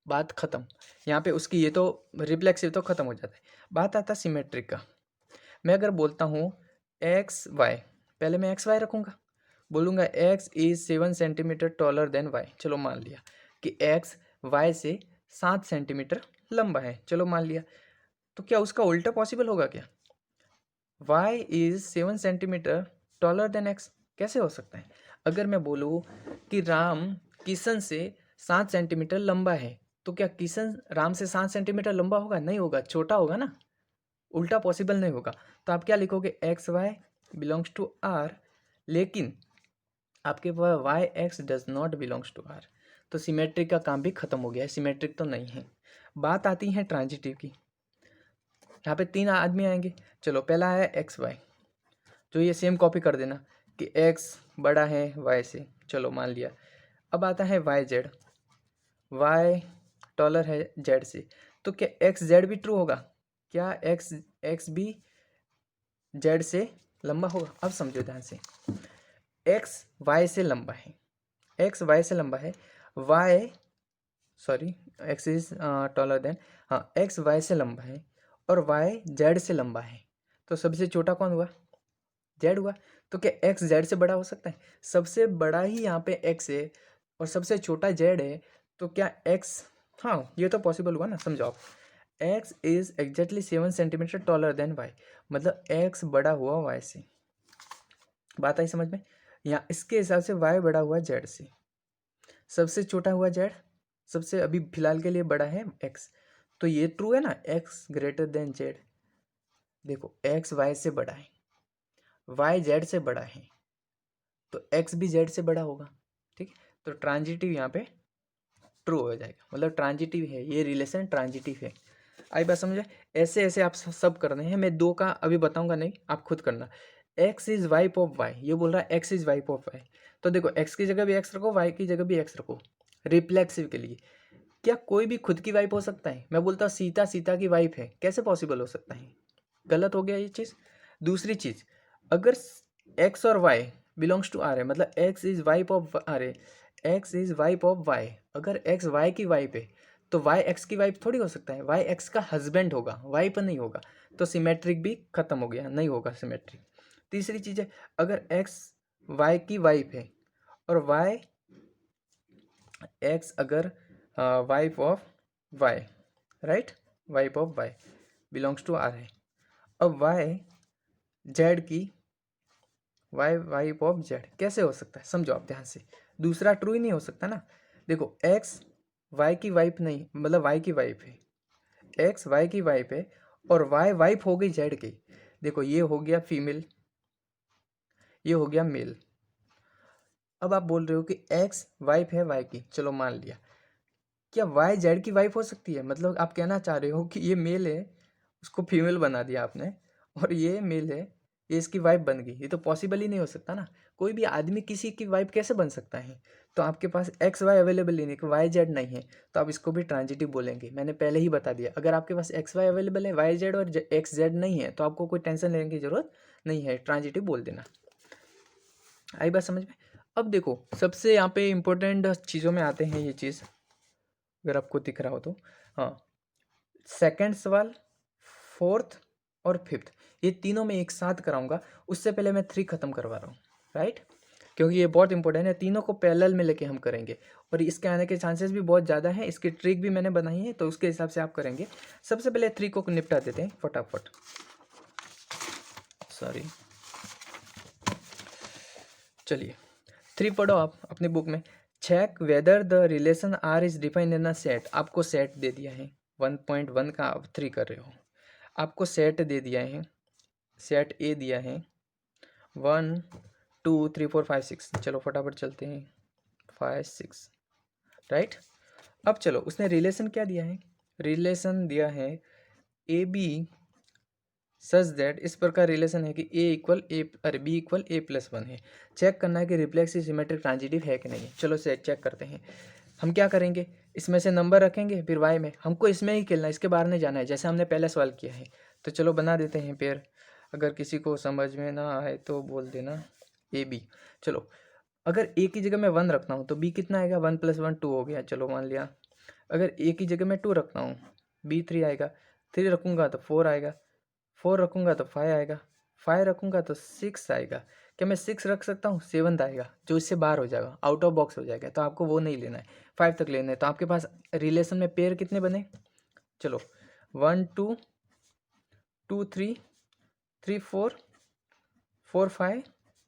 बात खत्म। यहाँ पे उसकी ये तो रिफ्लेक्सिव तो खत्म हो जाता है। बात आता है सिमेट्रिक का। मैं अगर बोलता हूँ एक्स वाई, पहले मैं एक्स वाई रखूँगा, बोलूँगा X is 7 centimetre taller than Y. चलो मान लिया कि एक्स वाई से 7 सेंटीमीटर लंबा है, चलो मान लिया। तो क्या उसका उल्टा पॉसिबल होगा क्या? Y is 7 centimetre taller than X, कैसे हो सकता है? अगर मैं बोलूँ कि राम किशन से 7 सेंटीमीटर लंबा है, तो क्या किशन राम से 7 सेंटीमीटर लंबा होगा? नहीं होगा, छोटा होगा ना, उल्टा पॉसिबल नहीं होगा। तो आप क्या लिखोगे, x Y belongs to R, लेकिन आपके पास Y x does not belongs to R. तो सिमेट्रिक का काम भी खत्म हो गया है, सिमेट्रिक तो नहीं है। बात आती है ट्रांजिटिव की। यहाँ पे 3 आदमी आएंगे, चलो पहला है एक्स वाई, जो ये सेम कॉपी कर देना कि एक्स बड़ा है वाई से, चलो मान लिया। अब आता है वाई जेड, वाई टॉलर है जेड से, तो क्या एक्स जेड भी ट्रू होगा? क्या एक्स एक्स भी जेड से लंबा होगा? अब समझो ध्यान से, एक्स वाई से लंबा है, एक्स वाई से लंबा है, Y sorry X is taller than, हाँ एक्स वाई से लंबा है और वाई जेड से लंबा है, तो सबसे छोटा कौन हुआ? जेड हुआ। तो क्या एक्स जेड से बड़ा हो सकता है? सबसे बड़ा ही यहाँ पे एक्स है और सबसे छोटा जेड है, तो क्या एक्स, हाँ ये तो पॉसिबल हुआ ना, समझो आप। X is exactly 7 centimetre taller than Y, मतलब एक्स बड़ा हुआ वाई से, बात आई समझ में? यहाँ इसके हिसाब से वाई बड़ा हुआ जेड से, सबसे छोटा हुआ जेड, सबसे अभी फिलहाल के लिए बड़ा है एक्स, तो ये ट्रू है ना, एक्स ग्रेटर देन जेड। देखो एक्स वाई से बड़ा है, वाई जेड से बड़ा है, तो एक्स भी जेड से बड़ा होगा, ठीक है। तो ट्रांजिटिव यहाँ पे ट्रू हो जाएगा, मतलब ट्रांजिटिव है, ये रिलेशन ट्रांजिटिव है। आई बात समझे? ऐसे ऐसे आप सब करने हैं, मैं 2 का अभी बताऊंगा नहीं, आप खुद करना। X is wife of Y, ये बोल रहा है X is wife of Y, तो देखो एक्स की जगह भी एक्स रखो, वाई की जगह भी एक्स रखो, रिफ्लेक्सिव के लिए। क्या कोई भी खुद की वाइफ हो सकता है? मैं बोलता हूँ सीता सीता की वाइफ है, कैसे पॉसिबल हो सकता है? गलत हो गया ये चीज़। दूसरी चीज़, अगर एक्स और वाई बिलोंग्स टू आर है, मतलब X is wife of R है, X is wife of Y, अगर एक्स वाई की वाइफ है तो वाई एक्स की वाइफ थोड़ी हो सकता है, वाई एक्स का हस्बैंड होगा, वाइफ नहीं होगा। तो सिमेट्रिक भी खत्म हो गया, नहीं होगा सिमेट्रिक। तीसरी चीज़ है, अगर एक्स वाई की वाइफ है और वाई एक्स अगर wife of Y, right, wife of Y belongs to R है, अब वाई जेड की वाई वाइफ ऑफ जेड कैसे हो सकता है, समझो आप ध्यान से, दूसरा ट्रू ही नहीं हो सकता ना। देखो एक्स वाई की वाइफ नहीं, मतलब वाई की वाइफ है, एक्स वाई की वाइफ है और वाई वाइफ हो गई जेड की। देखो ये हो गया फीमेल, ये हो गया मेल। अब आप बोल रहे हो कि एक्स वाइफ है वाई की, चलो मान लिया, क्या वाई जेड की वाइफ हो सकती है? मतलब आप कहना चाह रहे हो कि ये मेल है, उसको फीमेल बना दिया आपने, और ये मेल है, ये इसकी वाइफ बन गई। ये तो पॉसिबल ही नहीं हो सकता ना। कोई भी आदमी किसी की वाइफ कैसे बन सकता है? तो आपके पास एक्स वाई अवेलेबल ही नहीं, वाई जेड नहीं है, तो आप इसको भी ट्रांजिटिव बोलेंगे। मैंने पहले ही बता दिया, अगर आपके पास एक्स वाई अवेलेबल है, वाई जेड और एक्स जेड नहीं है, तो आपको कोई टेंशन लेने की जरूरत नहीं है, ट्रांजिटिव बोल देना। आई बात समझ में? अब देखो सबसे यहाँ पे इम्पोर्टेंट चीज़ों में आते हैं ये चीज़, अगर आपको दिख रहा हो तो, हाँ, सेकंड सवाल, फोर्थ और फिफ्थ, ये तीनों में एक साथ कराऊंगा। उससे पहले मैं 3 खत्म करवा रहा हूँ, राइट, क्योंकि ये बहुत इंपॉर्टेंट है। तीनों को पैरेलल में लेके हम करेंगे और इसके आने के चांसेस भी बहुत ज़्यादा हैं। इसकी ट्रिक भी मैंने बनाई है, तो उसके हिसाब से आप करेंगे। सबसे पहले 3 को निपटा देते हैं फटाफट। सॉरी, चलिए 3 पढ़ो आप अपनी बुक में। Check whether the relation R is defined in a set. आपको सेट दे दिया है 1.1 का, आप 3 कर रहे हो। आपको सेट दे दिया है, सेट ए दिया है 1 2 3 4 5 6। चलो फटाफट चलते हैं, 5 6, राइट। अब चलो उसने रिलेशन क्या दिया है, रिलेशन दिया है ए बी सच दैट, इस प्रकार रिलेशन है कि ए इक्वल ए, अरे बी इक्वल ए प्लस 1 है। चेक करना है कि रिफ्लेक्सिव सिमेट्रिक ट्रांजिटिव है कि नहीं है। चलो से चेक करते हैं। हम क्या करेंगे, इसमें से नंबर रखेंगे, फिर वाई में हमको इसमें ही खेलना है, इसके बाहर नहीं जाना है, जैसे हमने पहले सवाल किया है। तो चलो बना देते हैं पेयर, अगर किसी को समझ में ना आए तो बोल देना ए बी। चलो अगर ए की जगह मैं 1 रखता हूँ तो बी कितना आएगा, 1 + 1 2 हो गया, चलो मान लिया। अगर ए की जगह मैं 2 रखता हूँ, बी 3 आएगा, 3 रखूँगा तो 4 आएगा, 4 रखूँगा तो 5 आएगा, 5 रखूँगा तो 6 आएगा। क्या मैं 6 रख सकता हूँ, 7 आएगा, जो इससे बाहर हो जाएगा, आउट ऑफ बॉक्स हो जाएगा, तो आपको वो नहीं लेना है, 5 तक लेना है। तो आपके पास रिलेशन में पेयर कितने बने, चलो 1 2 2 3 3 4 4 5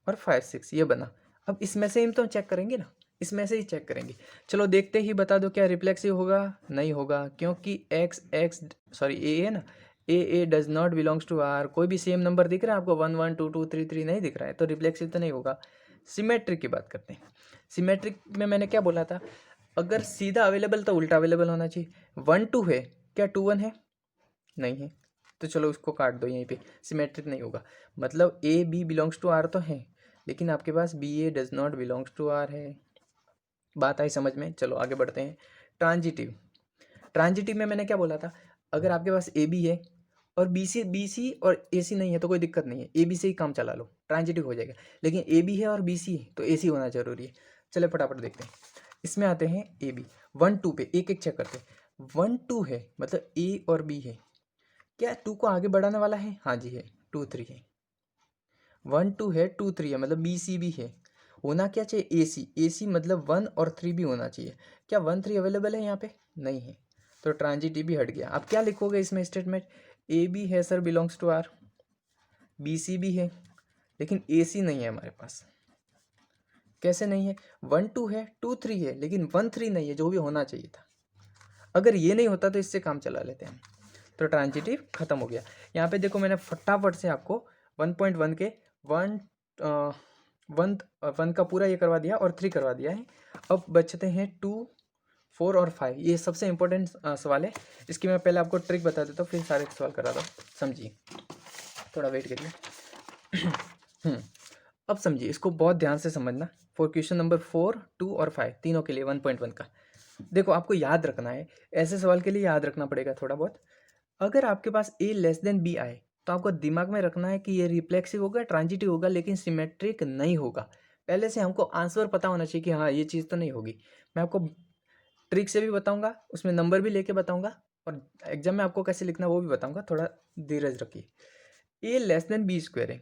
और 5 6, ये बना। अब इसमें से ही तो चेक करेंगे ना, इसमें से ही चेक करेंगे। चलो देखते ही बता दो क्या रिफ्लेक्सिव होगा, नहीं होगा, क्योंकि एक्स एक्स सॉरी ए है ना, A does not belongs to R. कोई भी सेम नंबर दिख रहा है आपको, 1 1 2 2 3 3 नहीं दिख रहा है, तो रिफ्लेक्सिव तो नहीं होगा। सिमेट्रिक की बात करते हैं। सिमेट्रिक में मैंने क्या बोला था, अगर सीधा अवेलेबल तो उल्टा अवेलेबल होना चाहिए। 1 2 है, क्या 2 1 है, नहीं है, तो चलो उसको काट दो यहीं पे, सिमेट्रिक नहीं होगा। मतलब A B belongs to R तो है, लेकिन आपके पास B A does not belongs to R है। बात आई समझ में? चलो आगे बढ़ते हैं। ट्रांजिटिव, ट्रांजिटिव में मैंने क्या बोला था, अगर आपके पास ए बी है और बी सी और ए सी नहीं है तो कोई दिक्कत नहीं है, ए बी से ही काम चला लो, ट्रांजिटिव हो जाएगा। लेकिन ए बी है और बी सी है तो ए सी होना जरूरी है। चले फटाफट देखते हैं। इसमें आते हैं ए बी 1 2 पे, एक एक चेक करते हैं। 1 2 है मतलब ए और बी है, क्या 2 को आगे बढ़ाने वाला है, हाँ जी है, 2 3 है। 1 2 है, 2 3 है, मतलब बी सी भी है। होना क्या चाहिए, ए सी मतलब 1 और 3 भी होना चाहिए। क्या 1 3 अवेलेबल है यहाँ पे, नहीं है, तो ट्रांजिटिव भी हट गया। अब क्या लिखोगे इसमें स्टेटमेंट, ए बी है sir belongs to R, B C भी है, लेकिन ए सी नहीं है हमारे पास। कैसे नहीं है, 1 2 है, 2 3 है, लेकिन 1 3 नहीं है, जो भी होना चाहिए था। अगर ये नहीं होता तो इससे काम चला लेते हैं, तो ट्रांजिटिव खत्म हो गया। यहाँ पे देखो मैंने फटाफट से आपको 1.1 के 1 वन वन का पूरा ये करवा दिया और 3 करवा दिया है। अब बचते हैं 2 4 और 5, ये सबसे इंपॉर्टेंट सवाल है। इसकी मैं पहले आपको ट्रिक बता देता हूँ, फिर सारे सवाल करा दो, समझिए, थोड़ा वेट करिए। अब समझिए, इसको बहुत ध्यान से समझना। फॉर क्वेश्चन नंबर 4 2 और 5 तीनों के लिए 1.1 का देखो, आपको याद रखना है, ऐसे सवाल के लिए याद रखना पड़ेगा थोड़ा बहुत। अगर आपके पास ए लेस देन बी आए तो आपको दिमाग में रखना है कि ये रिफ्लेक्सिव होगा, ट्रांजिटिव होगा, लेकिन सिमेट्रिक नहीं होगा। पहले से हमको आंसर पता होना चाहिए कि हाँ ये चीज़ तो नहीं होगी। मैं आपको ट्रिक से भी बताऊंगा, उसमें नंबर भी लेके बताऊंगा, और एग्जाम में आपको कैसे लिखना वो भी बताऊंगा, थोड़ा धीरज रखिए। ए लेस देन बी स्क्वायर है,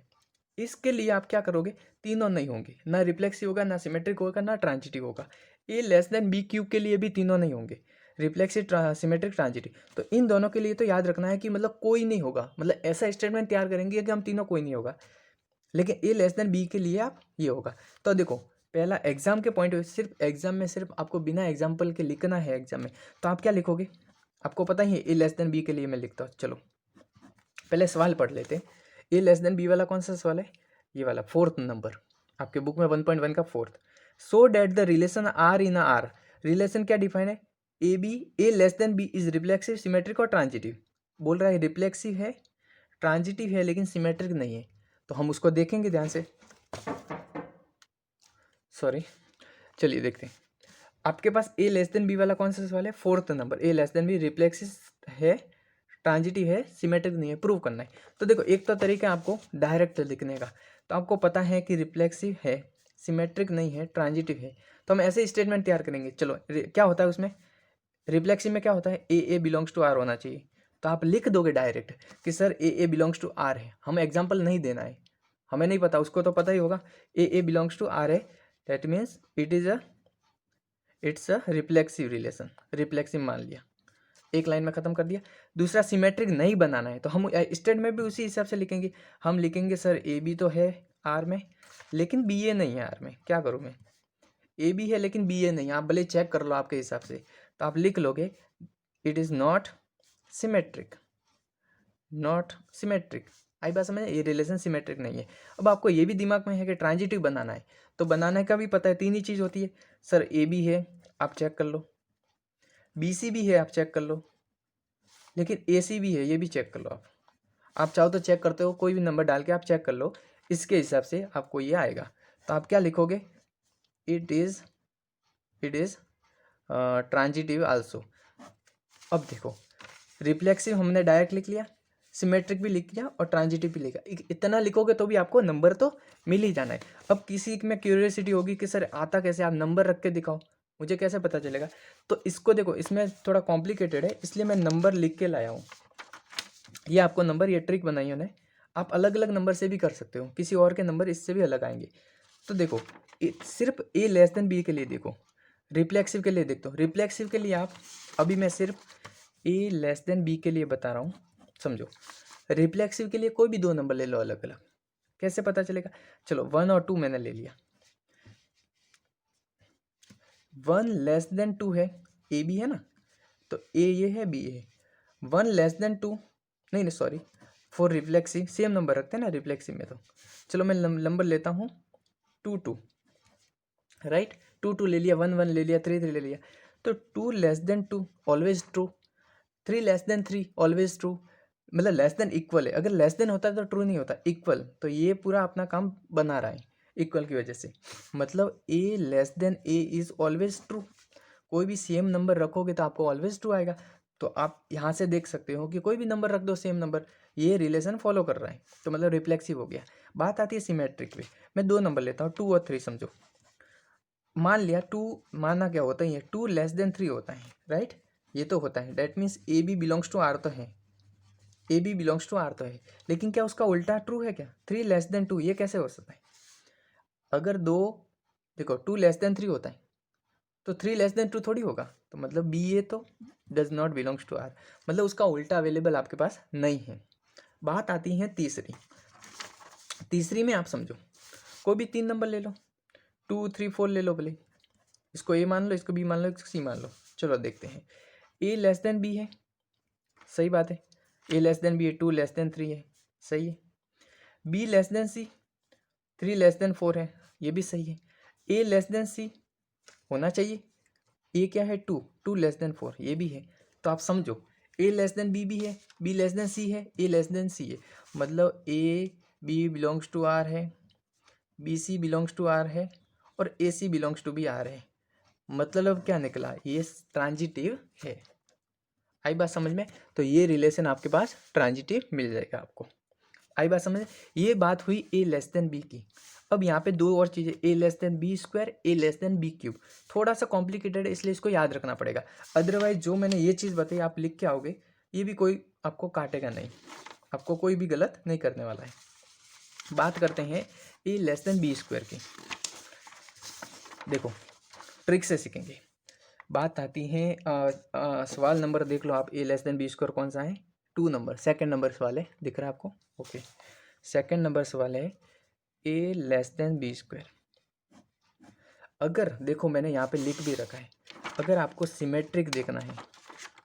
इसके लिए आप क्या करोगे, तीनों नहीं होंगे, ना रिफ्लेक्सिव होगा, ना सिमेट्रिक होगा, ना ट्रांजिटिव होगा। ए लेस देन बी क्यूब के लिए भी तीनों नहीं होंगे, रिफ्लेक्सिव सिमेट्रिक ट्रांजिटिव। तो इन दोनों के लिए तो याद रखना है कि मतलब कोई नहीं होगा, मतलब ऐसा स्टेटमेंट तैयार करेंगे कि हम तीनों कोई नहीं होगा। लेकिन ए लेस देन बी के लिए आप ये होगा। तो देखो पहला एग्जाम के पॉइंट, सिर्फ एग्जाम में सिर्फ आपको बिना एग्जाम्पल के लिखना है एग्जाम में, तो आप क्या लिखोगे, आपको पता ही है ए लेस देन बी के लिए मैं लिखता हूँ। चलो पहले सवाल पढ़ लेते हैं। ए लेस देन बी वाला कौन सा सवाल है, ये वाला 4th नंबर आपके बुक में 1.1 का 4th। So that the relation R in R, relation क्या डिफाइन है, A B, A less than B is reflexive, symmetric और ट्रांजिटिव। बोल रहा है रिफ्लेक्सिव है, ट्रांजिटिव है, लेकिन सिमेट्रिक नहीं है। तो हम उसको देखेंगे ध्यान से, सॉरी, चलिए देखते हैं। आपके पास ए लेस देन बी वाला कौन सा सवाल है, 4th नंबर। ए लेस देन बी रिफ्लेक्सिव है, ट्रांजिटिव है, सिमेट्रिक नहीं है, प्रूव करना है। तो देखो एक तो तरीका है आपको डायरेक्ट लिखने का, तो आपको पता है कि रिफ्लेक्सिव है, सिमेट्रिक नहीं है, ट्रांजिटिव है, तो हम ऐसे स्टेटमेंट तैयार करेंगे। चलो क्या होता है उसमें, रिफ्लेक्सिव में क्या होता है, ए बिलोंग्स टू आर होना चाहिए। तो आप लिख दोगे डायरेक्ट कि sir A belongs to R है, हमें एग्जाम्पल नहीं देना है, हमें नहीं पता, उसको तो पता ही होगा ए बिलोंग्स टू आर है, that means it's a reflexive relation, reflexive मान लिया, एक लाइन में ख़त्म कर दिया। दूसरा सिमेट्रिक नहीं बनाना है, तो हम स्टेट में भी उसी हिसाब से लिखेंगे। हम लिखेंगे सर ए बी तो है आर में, लेकिन बी ए नहीं है आर में, क्या करूँ मैं, ए बी है लेकिन बी ए नहीं है, आप भले चेक कर लो आपके हिसाब से, तो आप लिख लोगे it is not symmetric, not symmetric. आई बात समझ, ये रिलेशन सिमेट्रिक नहीं है। अब आपको ये भी दिमाग में है कि ट्रांजिटिव बनाना है, तो बनाने का भी पता है, तीन ही चीज़ होती है सर, ए बी है आप चेक कर लो, बी सी भी है आप चेक कर लो, लेकिन ए सी भी है ये भी चेक कर लो। आप चाहो तो चेक करते हो, कोई भी नंबर डाल के आप चेक कर लो, इसके हिसाब से आपको ये आएगा। तो आप क्या लिखोगे, इट इज़ ट्रांजिटिव आल्सो। अब देखो रिफ्लेक्सिव हमने डायरेक्ट लिख लिया, सिमेट्रिक भी लिख लिया और ट्रांजिटिव भी लिखा, इतना लिखोगे तो भी आपको नंबर तो मिल ही जाना है। अब किसी में क्यूरियोसिटी होगी कि सर आता कैसे, आप नंबर रख के दिखाओ, मुझे कैसे पता चलेगा। तो इसको देखो, इसमें थोड़ा कॉम्प्लिकेटेड है, इसलिए मैं नंबर लिख के लाया हूँ। ये आपको नंबर, ये ट्रिक बनाई उन्हें, आप अलग अलग नंबर से भी कर सकते हो, किसी और के नंबर इससे भी अलग आएंगे। तो देखो सिर्फ ए लेस देन बी के लिए देखो, रिफ्लेक्सिव के लिए देखते हो, रिफ्लेक्सिव के लिए आप, अभी मैं सिर्फ ए लेस देन बी के लिए बता रहा हूँ, समझो। रिफ्लेक्सिव के लिए कोई भी दो नंबर ले लो अलग अलग, कैसे पता चलेगा, चलो 1 और 2 मैंने ले लिया, 1 लेस देन 2 है, ए बी है ना, तो ए ये है बी ये है, 1 लेस देन 2, नहीं sorry, for reflexive same number रखते हैं ना रिफ्लेक्सिव में, तो चलो मैं नंबर लेता हूँ 2 राइट, 2 ले लिया, 1 ले लिया, 3 ले लिया, तो 2 less then 2 always true, 3 less then 3 always true, मतलब लेस देन इक्वल है, अगर लेस देन होता है तो ट्रू नहीं होता, इक्वल, तो ये पूरा अपना काम बना रहा है इक्वल की वजह से, मतलब A less than A is always true. कोई भी सेम नंबर रखोगे तो आपको ऑलवेज ट्रू आएगा। तो आप यहाँ से देख सकते हो कि कोई भी नंबर रख दो सेम नंबर, ये रिलेशन फॉलो कर रहा है, तो मतलब रिफ्लेक्सिव हो गया। बात आती है सिमेट्रिक पे, मैं 2 नंबर लेता हूँ 2 और 3, समझो। मान लिया 2, मानना क्या होता है, ये 2 लेस देन 3 होता है, राइट, ये तो होता है, that means A B belongs to R तो है, A B belongs to R तो है, लेकिन क्या उसका उल्टा ट्रू है क्या, 3 लेस देन 2, ये कैसे हो सकता है, अगर दो, देखो 2 लेस देन 3 होता है, तो 3 लेस देन 2 थोड़ी होगा, तो मतलब बी ए तो does not belongs to R, मतलब उसका उल्टा अवेलेबल आपके पास नहीं है। बात आती है तीसरी, तीसरी में आप समझो, कोई भी 3 नंबर ले लो, 2 3 4 ले लो भले, इसको ए मान लो, इसको बी मान लो, इसको सी मान लो। चलो देखते हैं, ए लेस देन बी है, सही बात है, ए लेस देन बी है, 2 लेस देन 3 है, सही है, B less than C, 3 less than 4 है, ये भी सही है, ए लेस देन सी होना चाहिए, ए क्या है 2 लेस देन 4, ये भी है। तो आप समझो ए लेस देन बी भी है, बी लेस देन सी है, ए लेस देन सी है, मतलब A B belongs to R है, B C belongs to R है, और ए सी बिलोंग्स टू भी आर है, मतलब क्या निकला, ये ट्रांजिटिव है। आई बात समझ में, तो ये रिलेशन आपके पास ट्रांजिटिव मिल जाएगा आपको। आई बात समझ, ये बात हुई ए लेस देन बी की। अब यहाँ पे दो और चीज़ें, ए लेस देन बी स्क्वायर, ए लेस देन बी क्यूब, थोड़ा सा कॉम्प्लिकेटेड है, इसलिए इसको याद रखना पड़ेगा। अदरवाइज जो मैंने ये चीज़ बताई आप लिख के आओगे, ये भी कोई आपको काटेगा नहीं, आपको कोई भी गलत नहीं करने वाला है। बात करते हैं ए लेस देन बी स्क्वायर की, देखो ट्रिक से सीखेंगे। बात आती है सवाल नंबर देख लो आप, ए लेस देन बी स्क्वायर कौन सा है, 2 नंबर, सेकंड नंबर सवाल है, दिख रहा है आपको, ओके। सेकंड नंबर सवाल है ए लेस देन बी स्क्वायर। अगर देखो मैंने यहाँ पे लिख भी रखा है, अगर आपको सिमेट्रिक देखना है,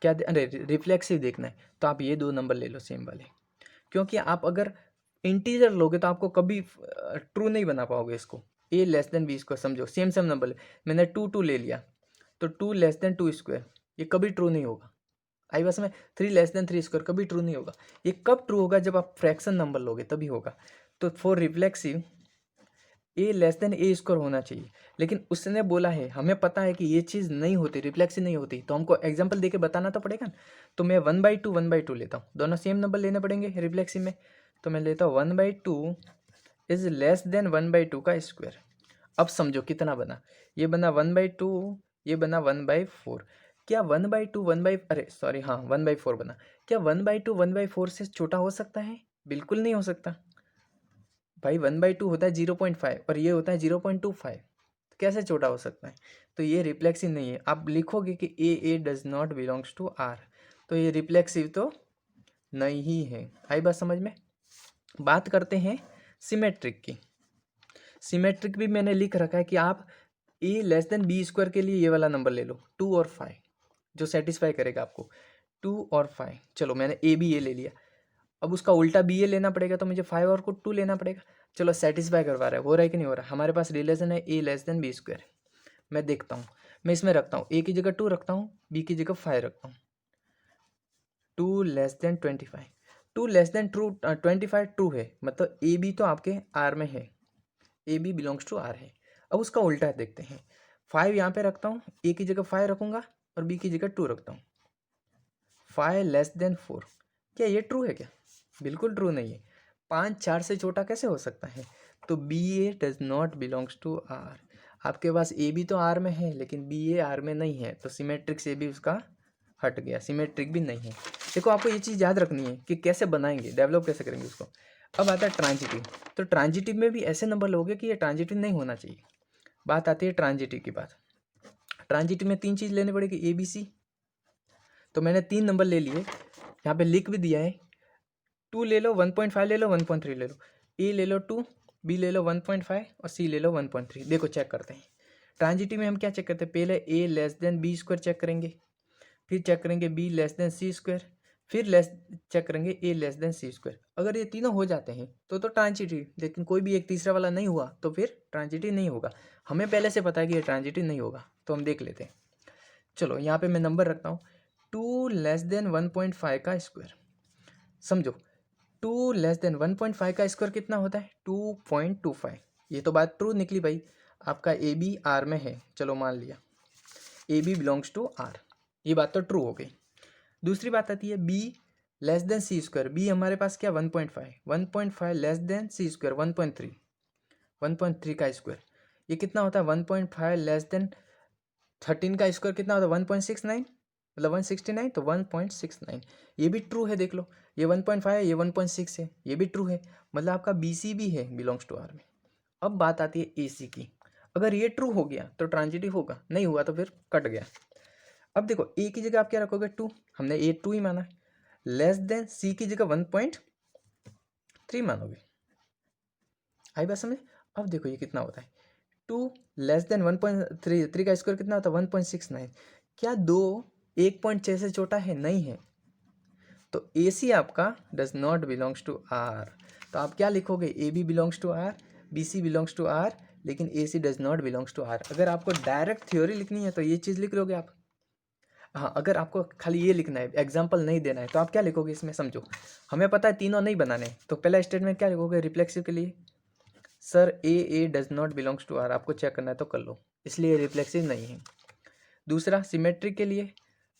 क्या अरे रिफ्लेक्सिव देखना है, तो आप ये 2 नंबर ले लो सेम वाले, क्योंकि आप अगर इंटीजर लोगे तो आपको कभी ट्रू नहीं बना पाओगे इसको। ए लेस देन बी स्क्वायर, समझो सेम सेम नंबर मैंने 2 ले लिया, तो 2 लेस देन 2 स्क्वायर ये कभी ट्रू नहीं होगा। आई बस में 3 लेस देन 3 स्क्वायर कभी ट्रू नहीं होगा। ये कब ट्रू होगा, जब आप फ्रैक्शन नंबर लोगे तभी होगा। तो for reflexive A less than A square होना चाहिए, लेकिन उसने बोला है, हमें पता है कि ये चीज़ नहीं होती, रिफ्लेक्सिव नहीं होती, तो हमको एग्जांपल देके बताना तो पड़ेगा ना। तो मैं 1/2 लेता हूँ, दोनों सेम नंबर लेने पड़ेंगे रिफ्लेक्सिव में। तो मैं लेता हूँ 1/2 इज लेस देन 1/2 का स्क्वायर। अब समझो कितना बना, ये बना 1/2, ये बना 1/4। क्या 1/2 1/4 बना। क्या 1/2 1/4 से छोटा हो सकता है? बिल्कुल नहीं हो सकता भाई। 1/2 होता है 0.5 और ये होता है 0.25, तो कैसे छोटा हो सकता है? तो ये रिफ्लेक्सिव नहीं है। आप लिखोगे कि A does not belongs to R, तो ये रिफ्लेक्सिव तो नहीं है। आई बात समझ में। बात करते हैं सिमेट्रिक की। सिमेट्रिक भी मैंने लिख रखा है कि आप ए लेस देन बी स्क्वायर के लिए ये वाला नंबर ले लो 2 और 5, जो सेटिस्फाई करेगा आपको 2 और 5। चलो मैंने ए बी ए ले लिया, अब उसका उल्टा बी ए लेना पड़ेगा, तो मुझे 5 और को 2 लेना पड़ेगा। चलो सेटिस्फाई करवा रहा है, हो रहा है कि नहीं हो रहा। हमारे पास रिलेशन है ए लेस देन बी स्क्वायर। मैं देखता हूँ, मैं इसमें रखता हूँ ए की जगह 2 रखता हूँ, बी की जगह 5 रखता हूँ। 2 less than 25, 2 less than 25 true है, मतलब ए बी तो आपके आर में है, A B belongs to R है। अब उसका उल्टा देखते हैं, 5 यहाँ पे रखता हूँ, ए की जगह 5 रखूँगा और बी की जगह 2 रखता हूँ। 5 लेस देन 4, क्या ये ट्रू है क्या? बिल्कुल ट्रू नहीं है। 5 4 से छोटा कैसे हो सकता है? तो B A does not belongs to R. आपके पास ए बी तो आर में है, लेकिन बी ए आर में नहीं है, तो सिमेट्रिक से भी उसका हट गया, सिमेट्रिक भी नहीं है। देखो आपको ये चीज़ याद रखनी है कि कैसे बनाएंगे, डेवलप कैसे करेंगे उसको। अब आता है ट्रांजिटिव। तो ट्रांजिटिव में भी ऐसे नंबर लोगे कि ये ट्रांजिटिव नहीं होना चाहिए। बात आती है ट्रांजिटिव की बात। ट्रांजिटिव में 3 चीज़ लेनी पड़ेगी, ए बी सी। तो मैंने 3 नंबर ले लिए, यहाँ पे लिख भी दिया है। 2 ले लो, 1.5 ले लो, 1.3 ले लो। ए ले लो 2, बी ले लो 1.5 और सी ले लो 1.3। देखो चेक करते हैं ट्रांजिटिव में हम क्या चेक करते हैं। पहले A less than B square check करेंगे, फिर चेक करेंगे B less than C square, फिर चेक करेंगे A less than C square. अगर ये तीनों हो जाते हैं तो ट्रांजिटिव, लेकिन कोई भी एक तीसरा वाला नहीं हुआ तो फिर ट्रांजिटिव नहीं होगा। हमें पहले से पता है कि ये ट्रांजिटिव नहीं होगा, तो हम देख लेते हैं। चलो यहाँ पे मैं नंबर रखता हूँ 2 लेस देन 1.5 का स्क्वायर। समझो 2 लेस देन 1.5 का स्क्वायर कितना होता है? 2.25। ये तो बात ट्रू निकली भाई, आपका ए बी आर में है। चलो मान लिया A B belongs to R, ये बात तो ट्रू हो गई। दूसरी बात आती है B less than C square. B हमारे पास क्या 1.5, 1.5 लेस देन सी स्क्वायर 1.3, 1.3 का स्क्वायर ये कितना होता है? 1.5 लेस देन 13 का स्क्वायर कितना होता है? 1.69, मतलब 169, तो 1.69 ये भी ट्रू है। देख लो ये 1.5 है, ये 1.6 है, ये भी ट्रू है, मतलब आपका बी सी भी है बिलोंग्स टू आर में। अब बात आती है ए सी की। अगर ये ट्रू हो गया तो ट्रांजिटिव होगा, नहीं हुआ तो फिर कट गया। अब देखो ए की जगह आप क्या रखोगे? 2, हमने ए 2 ही माना। लेस देन सी की जगह 1.3 मानोगे। आई बात समझ। अब देखो ये कितना होता है 2 लेस देन 1.3 का स्क्वायर कितना होता है? 1.69। क्या 2 1.6 से छोटा है? नहीं है, तो ए सी आपका does not belongs to R. तो आप क्या लिखोगे? A B belongs to R, B C belongs to R, लेकिन A C does not belongs to R. अगर आपको डायरेक्ट थ्योरी लिखनी है तो ये चीज़ लिख लोगे आप। हाँ, अगर आपको खाली ये लिखना है, एग्जाम्पल नहीं देना है, तो आप क्या लिखोगे इसमें? समझो हमें पता है तीनों नहीं बनाने, तो पहला स्टेटमेंट क्या लिखोगे रिफ्लेक्सिव के लिए? Sir A does not belongs to R, आपको चेक करना है तो कर लो, इसलिए रिफ्लेक्सिव नहीं है। दूसरा सिमेट्रिक के लिए,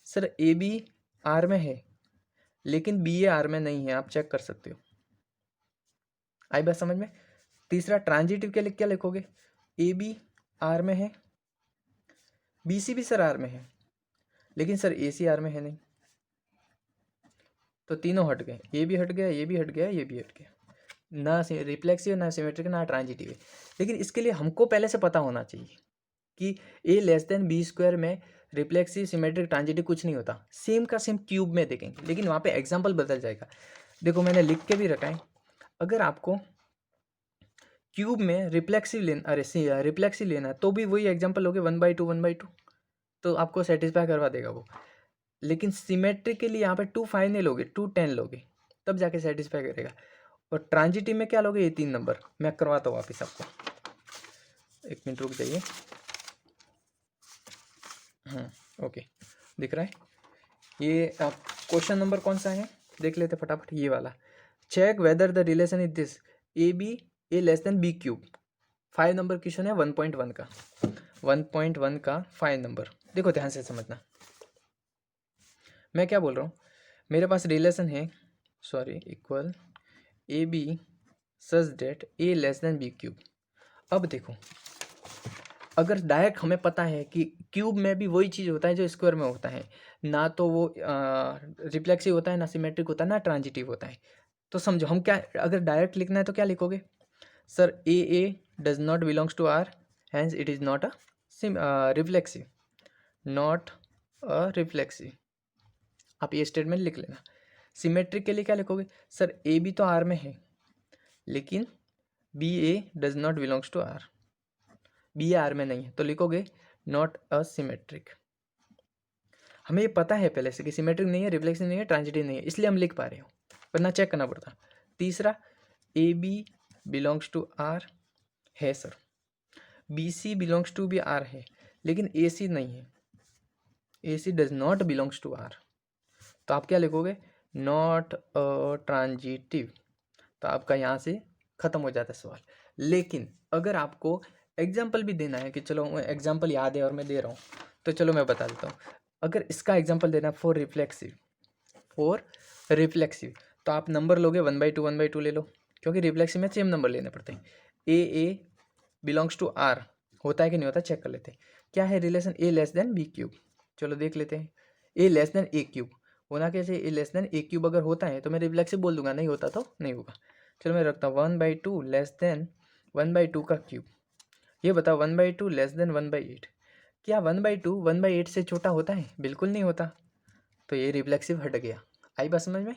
सर ए बी आर में है लेकिन बी ए आर में नहीं है, आप चेक कर सकते हो। आई बात समझ में। तीसरा ट्रांजिटिव के लिए क्या लिखोगे? ए बी आर में है, बी सी भी सर आर में है, लेकिन सर ए सी आर में है नहीं, तो तीनों हट गए, ये भी हट गया, ये भी हट गया, ये भी हट गया। ना रिफ्लेक्सिव, ना सिमेट्रिक, ना ट्रांजिटिव है। लेकिन इसके लिए हमको पहले से पता होना चाहिए कि ए लेस देन बी स्क्वायर में रिफ्लेक्सिव सिमेट्रिक ट्रांजिटिव कुछ नहीं होता। सेम का सेम क्यूब में देखेंगे, लेकिन वहाँ पे एग्जाम्पल बदल जाएगा। देखो मैंने लिख के भी रखा है, अगर आपको क्यूब में रिफ्लेक्सिव लेना, अरे रिफ्लेक्सिव लेना है तो भी वही एग्जांपल लोगे 1/2 1/2, तो आपको सेटिस्फाई करवा देगा वो। लेकिन सिमेट्रिक के लिए यहाँ पे 2/5 नहीं लोगे, 2/10 लोगे, तब जाके सेटिस्फाई करेगा। और ट्रांजिटिव में क्या लोगे, ये 3 नंबर। मैं करवाता हूँ वापिस आपको, 1 मिनट रुक जाइए। ओके, दिख रहा है। ये क्वेश्चन नंबर कौन सा है देख लेते फटाफट, ये वाला। Check whether the relation is this A B A less than B cube. 5 number question है 1.1 का, 1.1 का 5 नंबर। देखो ध्यान से समझना, मैं क्या बोल रहा हूँ। मेरे पास रिलेशन है, sorry, equal A B such that A less than B cube. अब देखो, अगर डायरेक्ट हमें पता है कि क्यूब में भी वही चीज़ होता है जो स्क्वायर में होता है, ना तो वो रिफ्लेक्सिव होता है, ना सिमेट्रिक होता है, ना ट्रांजिटिव होता है, तो समझो हम क्या, अगर डायरेक्ट लिखना है तो क्या लिखोगे, sir A does not belongs to R, hence it is not a reflexive, not a reflexive. आप ये स्टेटमेंट लिख लेना। सिमेट्रिक के लिए क्या लिखोगे, सर ए बी तो आर में है, लेकिन B A does not belongs to R, B R में नहीं है, तो लिखोगे नॉट अ सिमेट्रिक। हमें ये पता है पहले से कि सिमेट्रिक नहीं है, रिफ्लेक्सिव नहीं है, ट्रांजिटिव नहीं है, इसलिए हम लिख पा रहे हो, वरना चेक करना पड़ता। तीसरा, A B belongs to R है sir, B C belongs to भी आर है, लेकिन ए सी नहीं है, ए C does not belongs to R, तो आप क्या लिखोगे, नॉट अ ट्रांजिटिव। तो आपका यहाँ से ख़त्म हो जाता है सवाल। लेकिन अगर आपको एग्जाम्पल भी देना है, कि चलो एग्जाम्पल याद है और मैं दे रहा हूँ, तो चलो मैं बता देता हूँ। अगर इसका एग्जाम्पल देना है फॉर रिफ्लेक्सिव, तो आप नंबर लोगे 1/2 1/2 ले लो, क्योंकि रिफ्लेक्सिव में सेम नंबर लेने पड़ते हैं। ए बिलोंग्स टू आर होता है कि नहीं होता, चेक कर लेते हैं। क्या है रिलेशन, ए लेस देन बी क्यूब। चलो देख लेते हैं, ए लेस देन ए क्यूब होना कैसे, ए लेस देन ए क्यूब अगर होता है तो मैं रिफ्लेक्सिव बोल दूंगा, नहीं होता तो नहीं होगा। चलो मैं रखता हूँ 1/2 लेस देन 1/2 का क्यूब। ये बताओ 1/2 लेस देन 1/8, क्या 1/2 1/8 से छोटा होता है, बिल्कुल नहीं होता, तो ये रिफ्लेक्सिव हट गया। आई बात समझ में।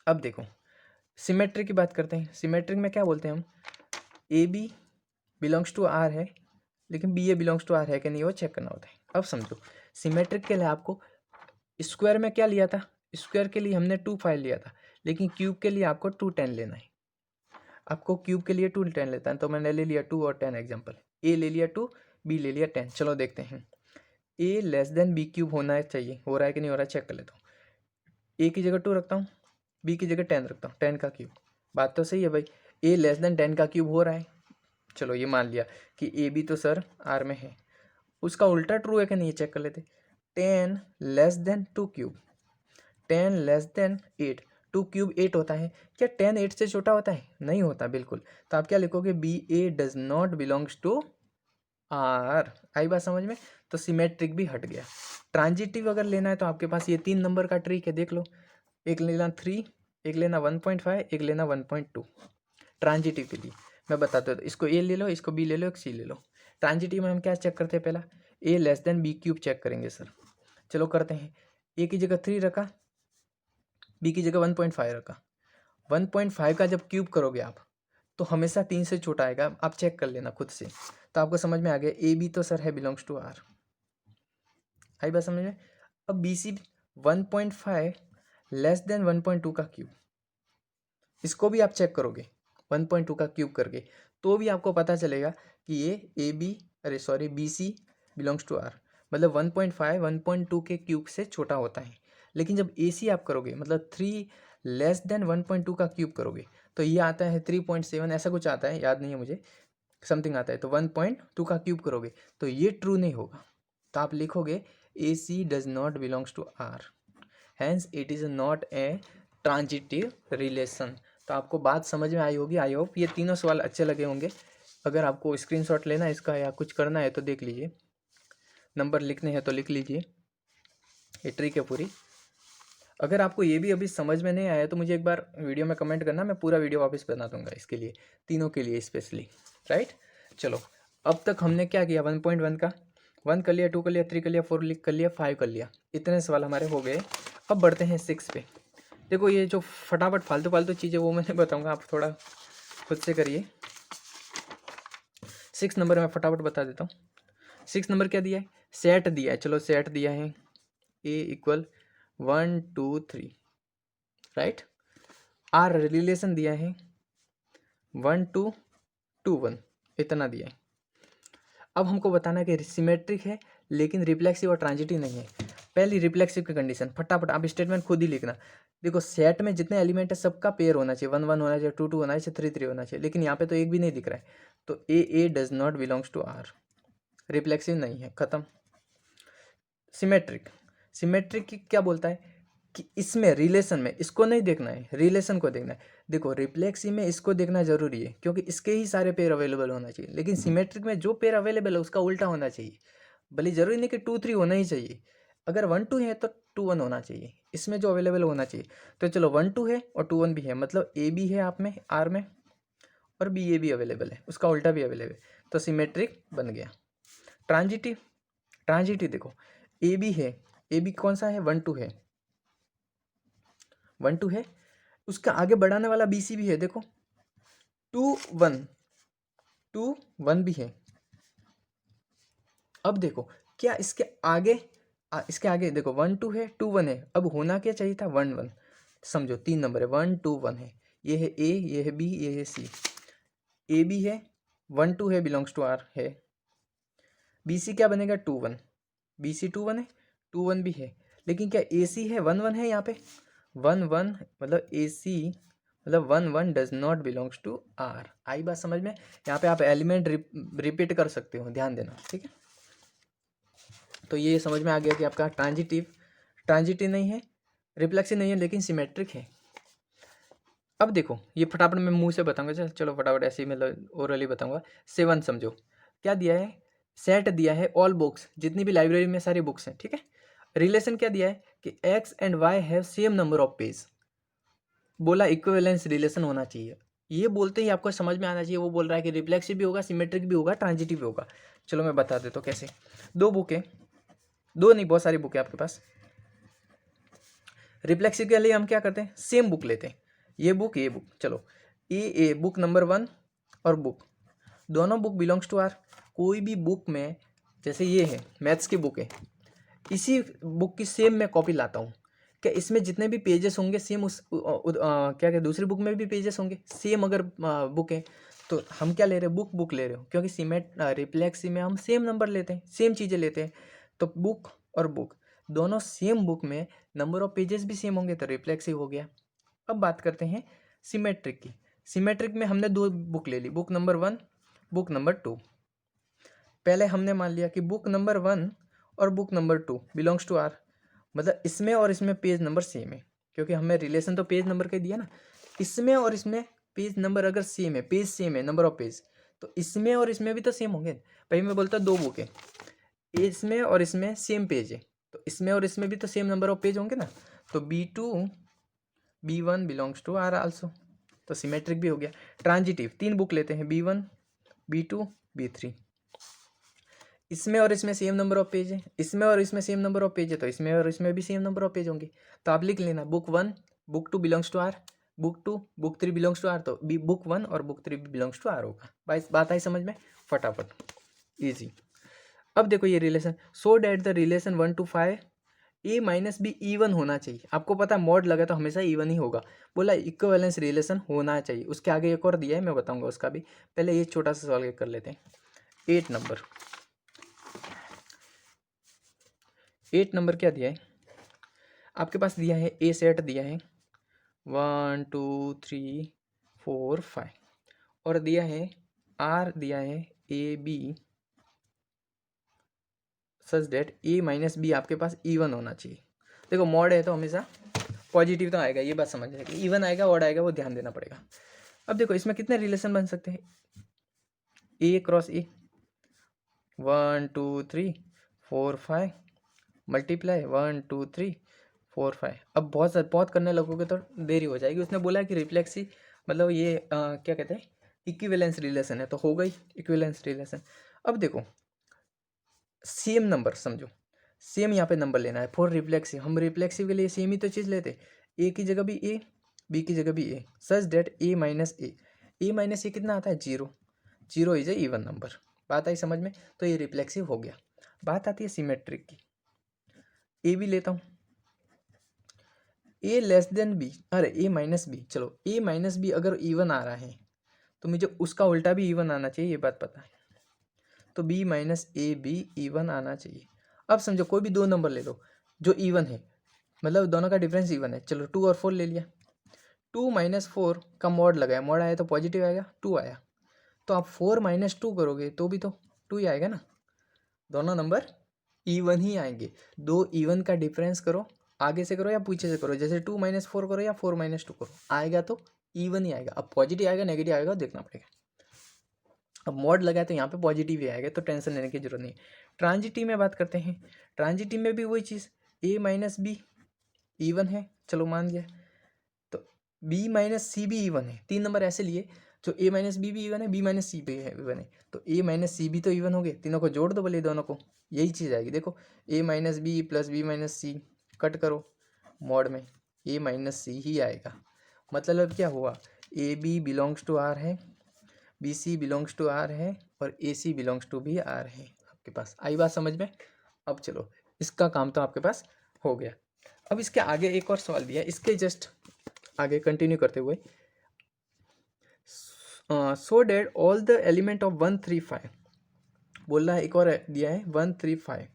अब देखो सिमेट्रिक की बात करते हैं। सिमेट्रिक में क्या बोलते हैं हम, A B belongs to R है, लेकिन B A belongs to R है कि नहीं, वो चेक करना होता है। अब समझो सिमेट्रिक के लिए आपको स्क्वायर में क्या लिया था, स्क्वायर के लिए हमने 2/5 लिया था, लेकिन क्यूब के लिए आपको 2/10 लेना है। आपको क्यूब के लिए 2/10 लेता है, तो मैंने ले लिया 2 और 10 एग्जाम्पल, ए ले लिया 2, बी ले लिया 10। चलो देखते हैं, ए लेस देन बी क्यूब होना चाहिए, हो रहा है कि नहीं हो रहा है, चेक कर लेता हूँ। ए की जगह 2 रखता हूँ, बी की जगह 10 रखता हूँ, 10 का क्यूब। बात तो सही है भाई, ए लेस देन 10 का क्यूब हो रहा है। चलो ये मान लिया कि ए बी तो सर आर में है, उसका उल्टा ट्रू है कि नहीं चेक कर लेते। 10 less than 2 cube, 10 less than 8, 2 cube 8 होता है, क्या 10 8 से छोटा होता है, नहीं होता बिल्कुल। तो आप क्या लिखोगे, B A does not belongs to R. आई बात समझ में। तो सिमेट्रिक भी हट गया। ट्रांजिटिव अगर लेना है तो आपके पास ये 3 नंबर का ट्रिक है, देख लो। एक लेना 3, एक लेना 1.5, एक लेना 1.2। ट्रांजिटिव के लिए मैं बताता हूँ, इसको ए ले लो, इसको बी ले लो, एक सी ले लो। ट्रांजिटिव में हम क्या चेक करते हैं, पहला A less than B cube check करेंगे सर। चलो करते हैं, ए की जगह 3 रखा, बी की जगह 1.5 रखा। 1.5 का जब क्यूब करोगे आप, तो हमेशा 3 से छोटा आएगा, आप चेक कर लेना खुद से। तो आपको समझ में आ गया, ए बी तो सर है बिलोंग्स टू आर। आई बात समझ में। अब बी सी 1.5 लेस देन 1.2 का क्यूब, इसको भी आप चेक करोगे 1.2 का क्यूब करके, तो भी आपको पता चलेगा कि ये ए बी, अरे sorry, B C belongs to R, मतलब 1.5 1.2 के क्यूब से छोटा होता है। लेकिन जब ए सी आप करोगे, मतलब 3 लेस देन 1.2 का क्यूब करोगे, तो ये आता है 3.7, ऐसा कुछ आता है, याद नहीं है मुझे, समथिंग आता है। तो 1.2 का क्यूब करोगे तो ये ट्रू नहीं होगा, तो आप लिखोगे A C does not belongs to R, hence it is not a transitive relation. तो आपको बात समझ में आई होगी, आई होप ये तीनों सवाल अच्छे लगे होंगे। अगर आपको स्क्रीनशॉट लेना है इसका या कुछ करना है तो देख लीजिए, नंबर लिखने हैं तो लिख लीजिए, ये ट्रिक है पूरी। अगर आपको ये भी अभी समझ में नहीं आया तो मुझे एक बार वीडियो में कमेंट करना, मैं पूरा वीडियो वापस बना दूंगा इसके लिए, तीनों के लिए स्पेशली, राइट। चलो अब तक हमने क्या किया, 1.1 का 1 कर लिया, 2 कर लिया, 3 कर लिया, 4 कर लिया, 5 कर लिया, इतने सवाल हमारे हो गए। अब बढ़ते हैं 6 पे। देखो ये जो फटाफट फालतू फालतू चीज़ें वो मैंने बताऊंगा, आप थोड़ा खुद से करिए। 6 नंबर मैं फटाफट बता देता हूँ। 6 नंबर क्या दिया है, सेट दिया है। चलो सेट दिया है ए इक्वल 1 2 3, राइट। आर रिलेशन दिया है 1 2 2 1, इतना दिया है। अब हमको बताना है कि सिमेट्रिक है लेकिन रिफ्लेक्सिव और ट्रांजिटिव नहीं है। पहली रिफ्लेक्सिव की कंडीशन, फटाफट आप स्टेटमेंट खुद ही लिखना। देखो सेट में जितने एलिमेंट है सबका पेयर होना चाहिए, 1 1 होना चाहिए, 2 2 होना चाहिए, 3 3 होना चाहिए, लेकिन यहाँ पे तो एक भी नहीं दिख रहा है, तो A does not belongs to R, reflexive नहीं है, खत्म। सिमेट्रिक, सिमेट्रिक की क्या बोलता है कि इसमें रिलेशन में इसको नहीं देखना है, रिलेशन को देखना है। देखो रिफ्लेक्सिव में इसको देखना जरूरी है क्योंकि इसके ही सारे पेयर अवेलेबल होना चाहिए, लेकिन सिमेट्रिक में जो पेयर अवेलेबल है उसका उल्टा होना चाहिए। भले जरूरी नहीं कि 2 3 होना ही चाहिए, अगर 1 2 है तो 2 1 होना चाहिए, इसमें जो अवेलेबल होना चाहिए। तो चलो 1 2 है और 2 1 भी है, मतलब ए भी है आप में आर में और बी ए भी अवेलेबल है, उसका उल्टा भी अवेलेबल है, तो सिमेट्रिक बन गया। ट्रांजिटिव, ट्रांजिटिव देखो ए बी है, ए बी कौन सा है, 1 2 है, 1 2 है, उसका आगे बढ़ाने वाला बी सी भी है, देखो 2 1 2 1 भी है। अब देखो क्या इसके आगे देखो 1 2 है, 2 1 है, अब होना क्या चाहिए था 1 1, समझो 3 नंबर है, 1 2 1 है, ये है ए, ये है बी, ये है सी। ए बी है 1 2 है, बिलोंग्स टू आर है। बी सी क्या बनेगा 2 1, बी सी 2 1 है, 2 1 भी है, लेकिन क्या ए सी है 1 1 है, यहाँ पे 1 1 मतलब ए सी मतलब 1 1 does not belongs to R. आई बात समझ में? यहाँ पे आप एलिमेंट रिपीट कर सकते हो, ध्यान देना, ठीक है। तो ये समझ में आ गया कि आपका ट्रांजिटिव नहीं है, रिफ्लेक्सिव नहीं है, लेकिन सिमेट्रिक है। अब देखो ये फटाफट मैं मुंह से बताऊंगा, चलो फटाफट ऐसे ही मतलब ओरली बताऊंगा। 7 समझो क्या दिया है, सेट दिया है ऑल बुक्स, जितनी भी लाइब्रेरी में सारी बुक्स हैं, ठीक है। रिलेशन क्या दिया है कि x and why have same number of page, बोला इक्विवेलेंस रिलेशन होना चाहिए। ये बोलते ही आपको समझ में आना चाहिए, वो बोल रहा है कि रिफ्लेक्सिव भी होगा, सिमेट्रिक भी होगा, ट्रांजिटिव भी होगा। चलो मैं बता देता हूँ कैसे। 2 बुक है, 2 नहीं बहुत सारी बुक है आपके पास। रिफ्लेक्सिव के लिए हम क्या करते हैं, सेम बुक लेते हैं, ये बुक ये बुक, चलो ए बुक नंबर 1 और बुक दोनों बुक बिलोंग्स टू आर। कोई भी बुक में जैसे ये है मैथ्स की बुक है, इसी बुक की सेम मैं कॉपी लाता हूँ, क्या इसमें जितने भी पेजेस होंगे सेम क्या दूसरी बुक में भी पेजेस होंगे सेम, अगर बुक है तो हम क्या ले रहे हैं, बुक ले रहे हो, क्योंकि रिफ्लेक्सिव में हम सेम नंबर लेते हैं, सेम चीज़ें लेते हैं। तो बुक और बुक दोनों सेम बुक में नंबर ऑफ पेजेस भी सेम होंगे तो रिफ्लेक्सिव हो गया। अब बात करते हैं सिमेट्रिक की। सिमेट्रिक में हमने 2 बुक ले ली, बुक नंबर 1 बुक नंबर 2। पहले हमने मान लिया कि बुक नंबर 1 और book number 2 belongs to R, मतलब इसमें और इसमें पेज नंबर सेम है, क्योंकि हमें रिलेशन तो पेज नंबर का दिया ना। इसमें और इसमें पेज नंबर अगर सेम है, पेज सेम है, नंबर ऑफ पेज, तो इसमें और इसमें भी तो सेम होंगे। भाई मैं बोलता 2 बुक है, इसमें और इसमें सेम पेज है, तो इसमें और इसमें भी तो सेम नंबर ऑफ पेज होंगे ना। तो B2 B1 belongs to R also, तो सिमेट्रिक भी हो गया। ट्रांजिटिव 3 बुक लेते हैं, B1 B2 B3, इसमें और इसमें सेम नंबर ऑफ पेज है, इसमें और इसमें सेम नंबर ऑफ पेज है, तो इसमें और इसमें भी सेम नंबर ऑफ पेज होंगे। तो आप लिख लेना book 1 book 2 belongs to R, book 2 book 3 belongs to R, तो बुक 1 और बुक 3 बिलोंग्स टू आर होगा। भाई बात आई समझ में, फटाफट ईजी। अब देखो ये relation, so that the relation 1 to 5 A minus be even होना चाहिए। आपको पता है मॉड लगा तो हमेशा इवन ही होगा, बोला इक्विवेलेंस रिलेशन होना चाहिए। उसके आगे एक और दिया है, मैं बताऊंगा उसका भी, पहले ये छोटा सा सवाल कर लेते हैं। 8 नंबर, 8 नंबर क्या दिया है आपके पास, दिया है ए सेट दिया है 1 2 3 4 5, और दिया है आर दिया है A B such that A minus B आपके पास इवन होना चाहिए। देखो मॉड है तो हमेशा पॉजिटिव तो आएगा, ये बात समझ जाएगी, इवन आएगा ऑड आएगा वो ध्यान देना पड़ेगा। अब देखो इसमें कितने रिलेशन बन सकते हैं, ए क्रॉस ए 1 2 3 4 5 मल्टीप्लाई 1 2 3 4 5। अब बहुत करने लगोगे तो देरी हो जाएगी। उसने बोला कि रिफ्लेक्सी मतलब ये क्या कहते हैं इक्विवेलेंस रिलेशन है, तो हो गई इक्विवेलेंस रिलेशन। अब देखो सेम नंबर समझो, सेम यहाँ पे नंबर लेना है फॉर रिफ्लेक्सिव। हम रिफ्लेक्सिव के लिए सेम ही तो चीज़ लेते, ए की जगह भी ए, बी की जगह भी ए, सच डेट ए माइनस ए कितना आता है 0, 0 इज ए इवन नंबर। बात आई समझ में? तो ये रिफ्लेक्सिव हो गया। बात आती है सिमेट्रिक की। ए बी लेता हूँ, ए लेस देन बी, अरे ए माइनस बी, चलो ए माइनस बी अगर इवन आ रहा है तो मुझे उसका उल्टा भी इवन आना चाहिए, ये बात पता है। तो B minus A B even आना चाहिए। अब समझो कोई भी दो नंबर ले लो जो इवन है, मतलब दोनों का डिफरेंस इवन है। चलो 2 और 4 ले लिया, 2 माइनस 4 का मॉड लगाया, मॉड आया तो पॉजिटिव आएगा, 2 आया। तो आप 4 माइनस 2 करोगे तो भी तो 2 ही आएगा ना, दोनों नंबर इवन ही आएंगे। दो इवन का डिफरेंस करो, आगे से करो या पीछे से करो, जैसे 2 माइनस 4 करो या 4 माइनस 2 करो, आएगा तो इवन ही आएगा। अब पॉजिटिव आएगा नेगेटिव आएगा देखना पड़ेगा। अब मॉड लगाए तो यहाँ पे पॉजिटिव ही आएगा, तो टेंशन लेने की जरूरत नहीं। ट्रांजिटिव में बात करते हैं, ट्रांजिटिव में भी वही चीज़, ए माइनस बी इवन है, चलो मान लिया। तो बी माइनस सी भी इवन है, 3 नंबर ऐसे लिए जो ए माइनस बी भी इवन है, बी माइनस सी भी इवन है, तो ए माइनस सी भी तो इवन हो गए। तीनों को जोड़ दो भले, दोनों को यही चीज़ आएगी। देखो A minus B plus B minus C cut करो, मॉड में ए माइनस सी ही आएगा। मतलब क्या हुआ, A B belongs to R है, B C belongs to R है, और ए सी बिलोंग्स टू भी आर है। आपके पास आई बात समझ में? अब चलो इसका काम तो आपके पास हो गया। अब इसके आगे एक और सवाल दिया है, इसके जस्ट आगे कंटिन्यू करते हुए, so that all the element of 135 बोल रहा है, एक और दिया है 135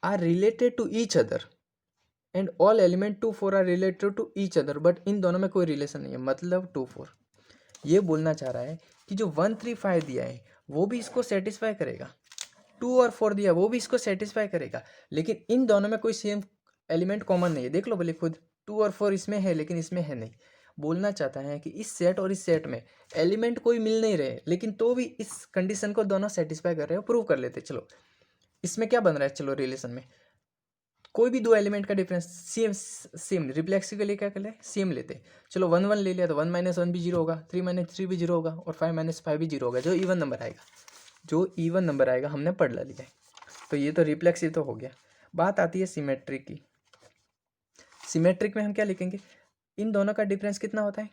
are related to each other and all element 2 4 are related to each other, but इन दोनों में कोई रिलेशन नहीं है। मतलब 2 4 ये बोलना चाह रहा है कि जो 135 दिया है वो भी इसको सेटिस्फाई करेगा, 2 और 4 दिया वो भी इसको सेटिस्फाई करेगा, लेकिन इन दोनों में कोई सेम एलिमेंट कॉमन नहीं है। देख लो भले खुद, 2 और 4 इसमें है लेकिन इसमें है नहीं। बोलना चाहता है कि इस सेट और इस सेट में एलिमेंट कोई मिल नहीं रहे, लेकिन तो भी इस कंडीशन को दोनों सेटिस्फाई कर रहे हो, प्रूव कर लेते। चलो इसमें क्या बन रहा है, चलो रिलेशन में कोई भी दो एलिमेंट का डिफरेंस सेम सेम रिफ्लेक्सिव के लिए क्या कर ले, सेम लेते। चलो 1 1 ले लिया तो 1 माइनस 1 भी जीरो होगा, 3 माइनस 3 भी जीरो होगा, और 5 माइनस 5 भी जीरो होगा। जो इवन नंबर आएगा, जो इवन नंबर आएगा हमने पढ़ लिया है। तो ये तो रिफ्लेक्सिव तो हो गया। बात आती है सिमेट्रिक की। सिमेट्रिक में हम क्या लिखेंगे, इन दोनों का डिफरेंस कितना होता है,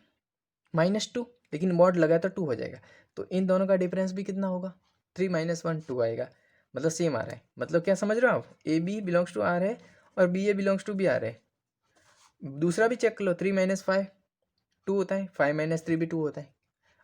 -2, लेकिन मॉड लगाया तो 2 हो जाएगा। तो इन दोनों का डिफरेंस भी कितना होगा, 3 माइनस 1 2 आएगा। मतलब सेम आ रहा है, मतलब क्या समझ रहे हो आप, A B belongs to R है और B A belongs to B R है। दूसरा भी चेक कर लो, 3 माइनस 5 2 होता है, 5 माइनस 3 भी 2 होता है।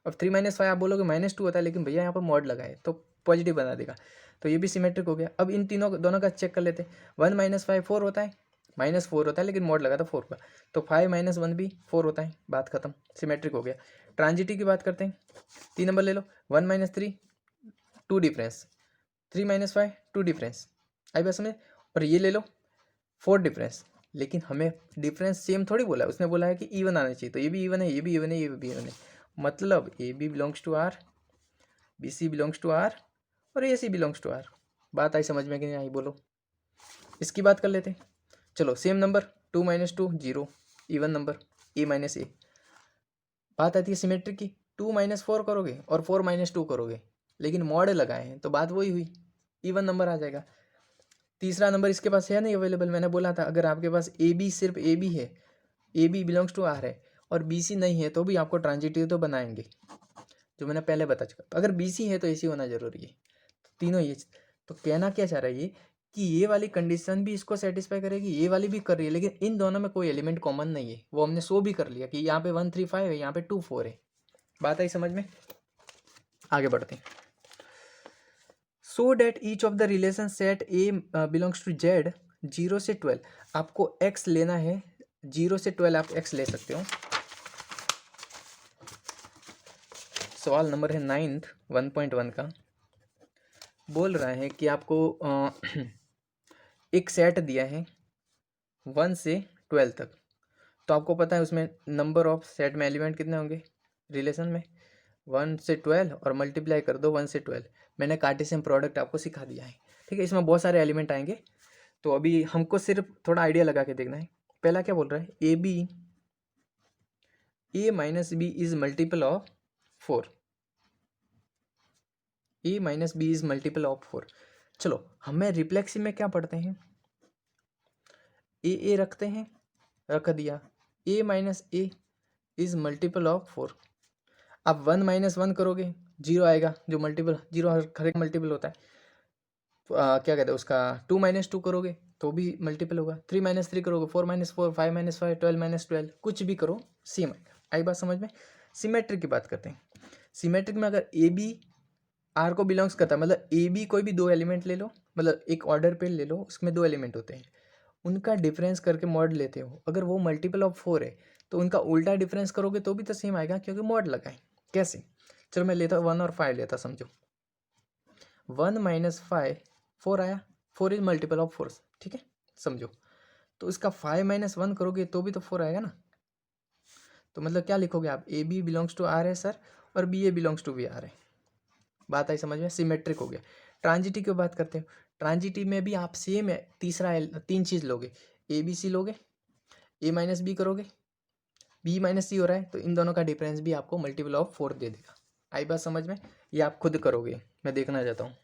अब 3 माइनस 5 आप बोलोगे -2 होता है, लेकिन भैया यहाँ पर मॉड लगा है तो पॉजिटिव बना देगा, तो ये भी सिमेट्रिक हो गया। अब इन तीनों दोनों का चेक कर लेते हैं, 1 माइनस 5 4 होता है, -4 होता है लेकिन मॉड लगा था 4 का, तो 5 माइनस 1 भी 4 होता है, बात खत्म, सिमेट्रिक हो गया। ट्रांजिटिव की बात करते हैं, 3 नंबर ले लो, 1 माइनस 3 2 डिफरेंस, 3 माइनस 5 2 डिफरेंस, आई बात समझ। और ये ले लो 4 डिफरेंस, लेकिन हमें डिफरेंस सेम थोड़ी बोला है, उसने बोला है कि इवन आना चाहिए, तो ये भी इवन है, ये भी इवन है, ये भी इवन है। मतलब A B belongs to R, B C belongs to R, और A C belongs to R. बात आई समझ में कि नहीं आई, बोलो। इसकी बात कर लेते हैं, चलो same number 2 minus 2 0 even number, A minus A. बात आती है सिमेट्रिक की, 2 माइनस 4 करोगे और 4 माइनस 2 करोगे, लेकिन मॉड लगाए हैं तो बात वही हुई, इवन नंबर आ जाएगा। तीसरा नंबर इसके पास है नहीं अवेलेबल, मैंने बोला था अगर आपके पास ए बी सिर्फ ए बी है, A B belongs to R है और बी सी नहीं है, तो भी आपको ट्रांजिटिव तो बनाएंगे, जो मैंने पहले बता चुका। तो अगर बी सी है तो ए सी होना जरूरी है, तीनों ये। तो कहना क्या चाह रहा है ये, कि ये वाली कंडीशन भी इसको सेटिस्फाई करेगी, ये वाली भी कर रही है, लेकिन इन दोनों में कोई एलिमेंट कॉमन नहीं है। वो हमने शो भी कर लिया कि यहाँ पे 1 3 5 है, यहाँ पे 2 4 है। बात आई समझ में? आगे बढ़ते हैं। So that each of the relation set A belongs to Z 0 से 12, आपको एक्स लेना है, 0 से 12 आप एक्स ले सकते हो। सवाल नंबर है 9th 1.1 का, बोल रहा है कि आपको एक सेट दिया है 1 से 12 तक, तो आपको पता है उसमें नंबर ऑफ सेट में एलिमेंट कितने होंगे रिलेशन में, 1 से 12 और मल्टीप्लाई कर दो 1 से 12। मैंने कार्टेशियन प्रोडक्ट आपको सिखा दिया है, ठीक है। इसमें बहुत सारे एलिमेंट आएंगे, तो अभी हमको सिर्फ थोड़ा आइडिया लगा के देखना है। पहला क्या बोल रहा है, A B A minus B is multiple of 4, A minus B is multiple of 4। चलो हमें रिफ्लेक्सिव में क्या पढ़ते हैं, ए रखते हैं, रख दिया, A minus A is multiple of 4। आप 1 माइनस 1 करोगे जीरो आएगा, जो मल्टीपल जीरो हर एक मल्टीपल होता है। क्या कहते हैं उसका, 2 - 2 करोगे तो भी मल्टीपल होगा, 3 - 3 करोगे, 4 - 4, 5 - 5, 12 - 12, कुछ भी करो सेम आएगा। आई बात समझ में। सिमेट्रिक की बात करते हैं। सिमेट्रिक में अगर ए बी आर को बिलोंग्स करता है, मतलब ए बी कोई भी दो एलिमेंट ले लो, मतलब एक ऑर्डर पे ले लो, उसमें दो एलिमेंट होते हैं, उनका डिफरेंस करके मॉड लेते हो, अगर वो मल्टीपल ऑफ 4 है तो उनका उल्टा डिफरेंस करोगे तो भी तो सेम आएगा, क्योंकि मॉड लगा है। कैसे, चलो मैं लेता हूँ 1 और 5 लेता, समझो 1 - 5 4 आया, 4 इज मल्टीपल ऑफ 4, ठीक है समझो। तो इसका 5 - 1 करोगे तो भी तो 4 आएगा ना। तो मतलब क्या लिखोगे आप, A B belongs to R है सर, और B A belongs to B R है। बात आई समझ में, सिमेट्रिक हो गया। ट्रांजिटिव की बात करते हैं। ट्रांजिटिव में भी आप सेम है, तीन चीज़ लोगे, ए बी सी लोगे, ए माइनस बी करोगे, बी माइनस सी हो रहा है तो इन दोनों का डिफरेंस भी आपको मल्टीपल ऑफ 4 दे देगा। आई बात समझ में, ये आप खुद करोगे, मैं देखना चाहता हूँ।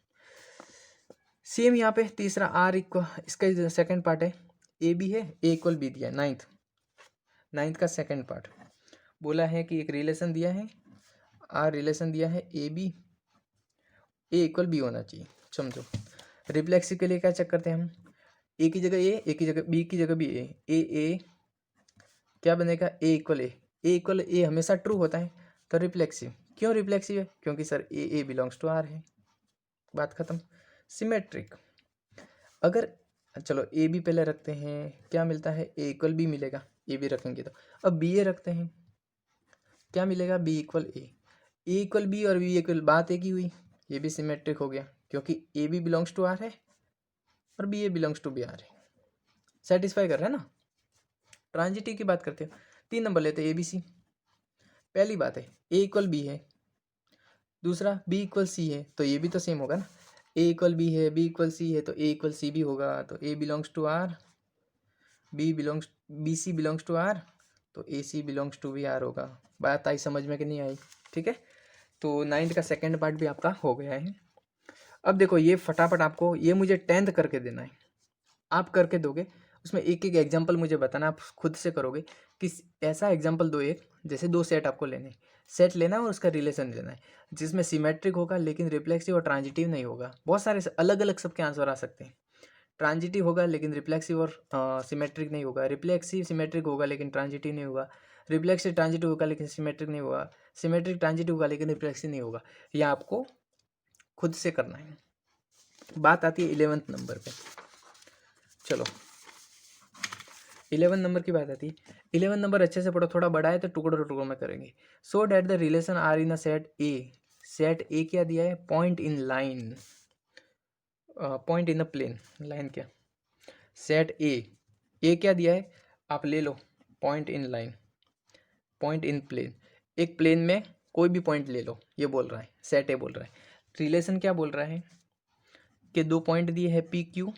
सेम यहाँ पे तीसरा आर इक्वल, इसका सेकंड पार्ट है, ए बी है, ए इक्वल बी दिया है। नाइन्थ का सेकंड पार्ट बोला है कि एक रिलेशन दिया है, आर रिलेशन दिया है, A B A equal B होना चाहिए, समझो। रिफ्लेक्सिव के लिए क्या चेक करते हैं हम, ए की जगह ए की जगह बी की जगह भी ए क्या बनेगा, ए इक्वल ए हमेशा ट्रू होता है, तो रिफ्लेक्सिव। क्यों रिफ्लेक्सिव है, क्योंकि sir A belongs to R है, बात खत्म। सिमेट्रिक, अगर चलो ए बी पहले रखते हैं, क्या मिलता है, ए इक्वल बी मिलेगा, ए बी रखेंगे तो। अब बी ए रखते हैं, क्या मिलेगा, बी इक्वल ए इक्वल बी और बी इक्वल, बात एक ही हुई, ये भी सिमेट्रिक हो गया, क्योंकि A B belongs to R है और B A belongs to B R है, सेटिस्फाई कर रहा है ना। ट्रांजिटिव की बात करते हो, 3 नंबर लेते हैं, ए बी सी। पहली बात है ए इक्वल बी है, दूसरा बी इक्वल सी है, तो ये भी तो सेम होगा ना, ए इक्वल बी है, बी इक्वल सी है, तो ए इक्वल सी भी होगा, तो A belongs to R, B C belongs to R, तो ए सी बिलोंग्स टू बी आर होगा। बात आई समझ में कि नहीं आई, ठीक है। तो 9th का सेकंड पार्ट भी आपका हो गया है। अब देखो ये फटाफट आपको, ये मुझे 10th करके देना है, आप करके दोगे, उसमें एक एक एग्जाम्पल मुझे बताना, आप खुद से करोगे कि ऐसा एग्जाम्पल दो, एक जैसे दो सेट आपको लेने, सेट लेना है और उसका रिलेशन लेना है, जिसमें सिमेट्रिक होगा लेकिन रिफ्लेक्सिव और ट्रांजिटिव नहीं होगा। बहुत सारे अलग अलग सबके आंसर आ सकते हैं, ट्रांजिटिव होगा लेकिन रिफ्लेक्सिव और सिमेट्रिक नहीं होगा, रिफ्लेक्सिव सिमेट्रिक होगा लेकिन ट्रांजिटिव नहीं होगा, रिफ्लेक्सिव ट्रांजिटिव होगा लेकिन सिमेट्रिक नहीं होगा, सिमेट्रिक ट्रांजिटिव होगा लेकिन रिफ्लेक्सिव नहीं होगा। यह आपको खुद से करना है। बात आती है 11th नंबर पे, चलो 11 नंबर की बात आती है। 11 नंबर अच्छे से पढ़ो, थोड़ा बड़ा है तो टुकड़ों टुकड़ों में करेंगे। So that the relation R in a set A, set A क्या दिया है, point in line, point in a plane, line क्या, सेट ए क्या दिया है, आप ले लो, point in line, point in plane, एक प्लेन में कोई भी पॉइंट ले लो, ये बोल रहा है, सेट ए बोल रहा है। रिलेशन क्या बोल रहा है कि दो पॉइंट दिए है P Q,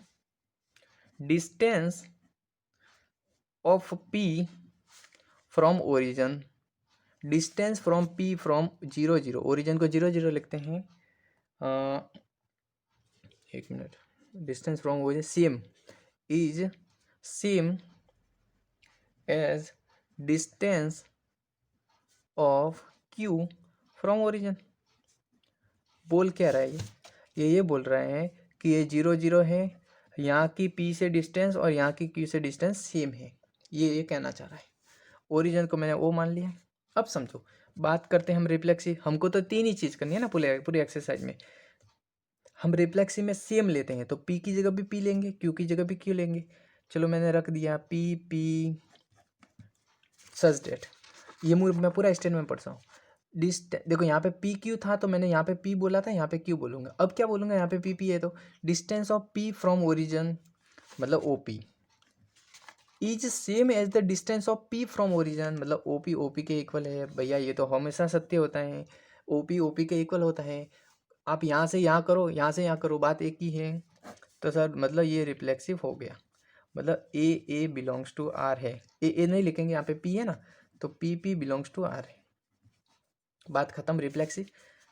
distance of P from origin, distance from P from 0 0, origin को 0 0 लिखते हैं, एक minute, distance from origin same is same as distance of Q from origin. बोल क्या रहा है ये बोल रहे हैं कि ये 0 0 है, यहाँ की पी से डिस्टेंस और यहाँ की क्यू से डिस्टेंस सेम है, ये कहना चाह रहा है। ओरिजिन को मैंने ओ मान लिया। अब समझो, बात करते हैं हम रिफ्लेक्सिव, हमको तो तीन ही चीज़ करनी है ना पूरी एक्सरसाइज में। हम रिफ्लेक्सिव में सेम लेते हैं तो पी की जगह भी पी लेंगे, क्यू की जगह भी क्यू लेंगे। चलो मैंने रख दिया पी पी सच डेट, ये मैं पूरा स्टेटमेंट पढ़ता हूँ। देखो यहाँ पे पी क्यू था तो मैंने यहाँ पे पी बोला था, यहाँ पे क्यू बोलूँगा। अब क्या बोलूँगा, यहाँ पे पी पी है तो distance of P from origin मतलब O P is same as the distance of P from origin, मतलब ओ पी के इक्वल है। भैया ये तो हमेशा सत्य होता है, ओ पी के इक्वल होता है। आप यहाँ से यहाँ करो, यहाँ से यहाँ करो, बात एक ही है। तो सर मतलब ये रिफ्लेक्सिव हो गया, मतलब ए बिलोंग्स टू आर है, ए नहीं लिखेंगे, यहाँ पे पी है ना, तो पी बिलोंग्स टू आर है, बात खत्म। रिफ्लेक्सिव।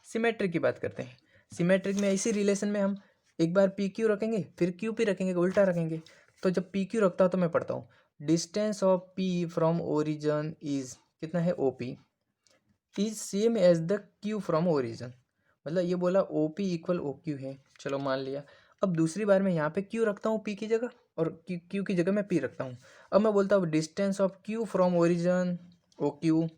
सिमेट्रिक की बात करते हैं। सिमेट्रिक में इसी रिलेशन में हम एक बार पी क्यू रखेंगे, फिर क्यू पी रखेंगे, उल्टा रखेंगे। तो जब पी क्यू रखता हूँ तो मैं पढ़ता हूँ distance of P from origin is, कितना है, O P is same as the Q from origin. मतलब ये बोला O P equal O Q है, चलो मान लिया। अब दूसरी बार मैं यहाँ पे क्यू रखता हूँ पी की जगह और क्यू की जगह मैं पी रखता हूँ। अब मैं बोलता हूँ distance of Q from origin O Q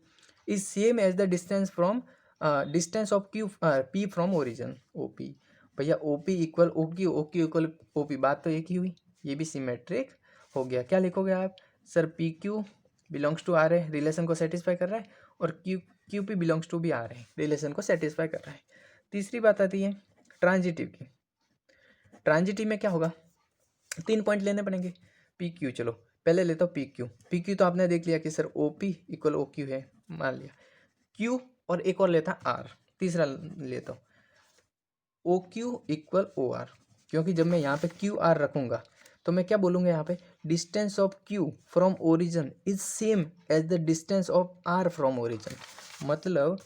is same as the distance of Q P from origin O P. भैया O P equal O Q equal O P, बात तो एक ही हुई, ये भी सिमेट्रिक हो गया। क्या लिखोगे आप? Sir P Q belongs to R है, रिलेशन को सेटिस्फाई कर रहा है, और क्यू पी बिलोंग्स टू भी आर है, रिलेशन को सेटिस्फाई कर रहा है। तीसरी बात आती है ट्रांजिटिव की। ट्रांजिटिव में क्या होगा? 3 पॉइंट लेने पड़ेंगे। पी क्यू, चलो पहले लेता हूँ पी क्यू। पी क्यू तो आपने देख लिया कि sir O P equal O Q है, मान लिया। क्यू और एक और लेता आर, तीसरा लेता हूँ O Q equal O R, क्योंकि जब मैं यहाँ पे क्यू आर रखूँगा तो मैं क्या बोलूँगा यहाँ पे? Distance of Q from origin is same as the distance of R from origin. मतलब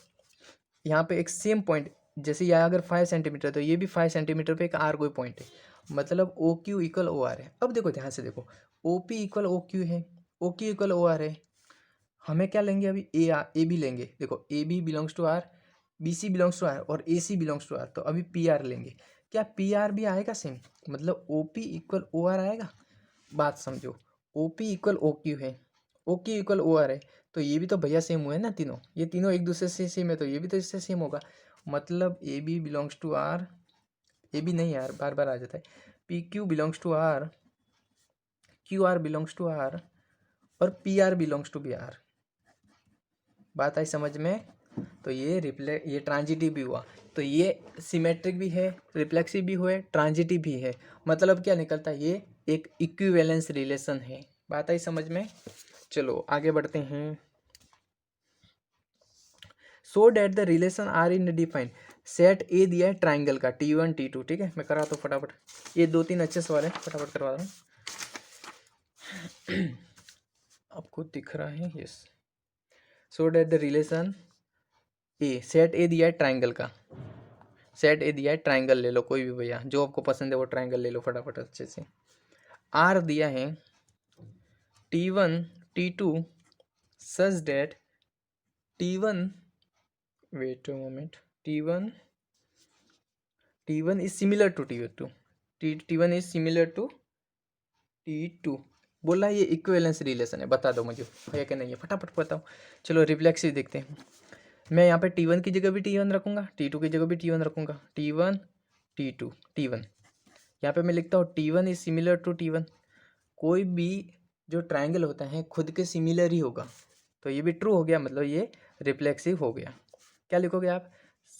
यहाँ पे एक सेम पॉइंट, जैसे यहाँ अगर 5 सेंटीमीटर तो ये भी 5 सेंटीमीटर पे एक आर कोई पॉइंट है, मतलब O Q equal O R है। अब देखो ध्यान से देखो, O P equal O Q है, O Q equal O R है, हमें क्या लेंगे अभी? ए बी लेंगे। देखो A B belongs to R, B C belongs to R और A C belongs to R, तो अभी पी आर लेंगे। क्या पी आर भी आएगा सेम? मतलब O P equal O R आएगा। बात समझो, O P equal O Q है, O Q equal O R है, तो ये भी तो भैया सेम हुए ना तीनों, ये तीनों एक दूसरे से सेम है, तो ये भी तो इससे सेम होगा। मतलब A B belongs to R, A B नहीं यार बार बार आ जाता है, P Q belongs to R, Q R belongs to R और P R belongs to B R. बात आई समझ में? तो ये ट्रांजिटिव भी हुआ, तो ये सिमेट्रिक भी है, रिफ्लेक्सिव भी हुए, ट्रांजिटिव भी है। मतलब क्या निकलता है? ये एक इक्विवेलेंस रिलेशन है। बात आई समझ में? चलो आगे बढ़ते हैं। So that the relation R in defined, set A दिया है ट्राइंगल का T1 T2, ठीक है, मैं कराता हूँ फटाफट, ये 2-3 अच्छे सवाल है, फटाफट करवा रहा हूँ। आपको दिख रहा है? Yes. So that the relation A, set A दिया है ट्राइंगल का, सेट ए दिया है, ट्राइंगल ले लो कोई भी भैया, जो आपको पसंद है वो ट्राइंगल ले लो फटाफट अच्छे से। आर दिया है T1 T2 such that T1, wait a moment, T1 is similar to T2, T1 is similar to T2। बोला ये इक्विवेलेंस रिलेशन है, बता दो मुझे है कि नहीं है, फटाफट बताओ। चलो रिफ्लेक्सिव देखते हैं। मैं यहाँ पे T1 की जगह भी T1 रखूँगा, T2 की जगह भी T1 रखूँगा, T1 T2 T1। यहाँ पे मैं लिखता हूँ T1 is similar to T1। कोई भी जो ट्राइंगल होता है खुद के सिमिलर ही होगा, तो ये भी ट्रू हो गया, मतलब ये रिफ्लेक्सिव हो गया। क्या लिखोगे आप?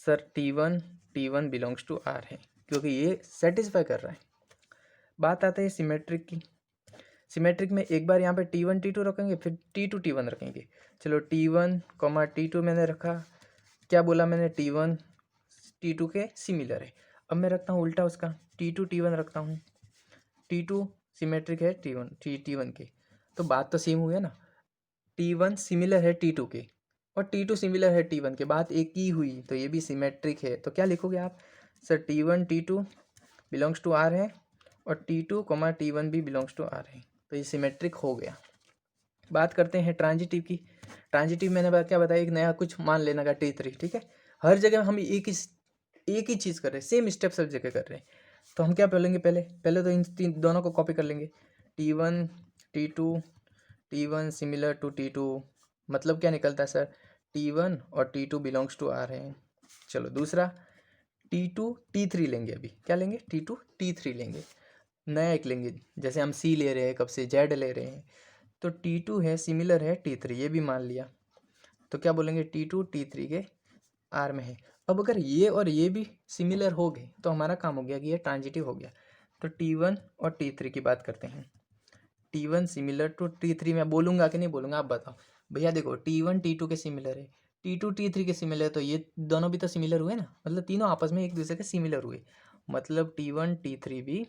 Sir T1 belongs to R है, क्योंकि ये सेटिस्फाई कर रहा है। बात आता है सिमेट्रिक की। सिमेट्रिक में एक बार यहाँ पे T1 T2 रखेंगे, फिर T2 T1 रखेंगे। चलो T1 T2 मैंने रखा, क्या बोला मैंने? T1 T2 के सिमिलर है। अब मैं रखता हूँ उल्टा उसका, T2 T1 रखता हूँ, T2 सिमेट्रिक है T1 के, तो बात तो सेम हुई है ना। T1 सिमिलर है T2 के और T2 सिमिलर है T1 के, बात एक ही हुई, तो ये भी सिमेट्रिक है। तो क्या लिखोगे आप? Sir T1 T2 belongs to R है और T2 T1 भी बिलोंग्स टू आर है, तो ये सिमेट्रिक हो गया। बात करते हैं ट्रांजिटिव की। ट्रांजिटिव मैंने क्या बताया? एक नया कुछ मान लेना का T3, ठीक है। हर जगह हम एक ही चीज़ कर रहे हैं, सेम स्टेप सब जगह कर रहे हैं, तो हम क्या बोलेंगे? पहले तो इन दोनों को कॉपी कर लेंगे। T1 T2, T1 similar to T2, मतलब क्या निकलता है सर? T1 और T2 बिलोंग्स टू आर है। चलो दूसरा T2 T3 लेंगे, अभी क्या लेंगे? T2 T3 लेंगे, नया एक लेंगे, जैसे हम C ले रहे हैं, कब से Z ले रहे हैं, तो T2 है सिमिलर है T3, ये भी मान लिया, तो क्या बोलेंगे? T2 T3 के आर में है। अब अगर ये और ये भी सिमिलर हो गए तो हमारा काम हो गया कि ये ट्रांजिटिव हो गया। तो T1 और T3 की बात करते हैं। T1 सिमिलर टू T3 मैं बोलूँगा कि नहीं बोलूँगा, आप बताओ। भैया देखो T1 T2 के सिमिलर है, T2 T3 के सिमिलर है, तो ये दोनों भी तो सिमिलर हुए ना, मतलब तीनों आपस में एक दूसरे के सिमिलर हुए, मतलब T1 T3 भी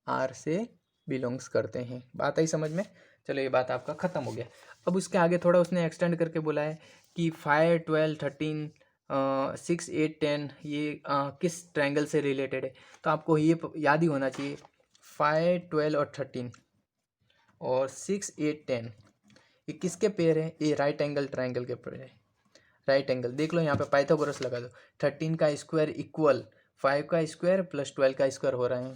आर से बिलोंग्स करते हैं। बात आई समझ में? चलो ये बात आपका ख़त्म हो गया। अब उसके आगे थोड़ा उसने एक्सटेंड करके बोला है कि 5 12 13 6 8 10 ये किस ट्रायंगल से रिलेटेड है, तो आपको ये याद ही होना चाहिए 5 12 और 13 और 6 8 10 ये किसके पेयर है? ये राइट एंगल ट्रायंगल के पेयर है। Right angle. देख लो यहाँ पे पाइथागोरस लगा दो, 13 का स्क्वायर इक्वल 5 का स्क्वायर प्लस 12 का स्क्वायर हो रहा है,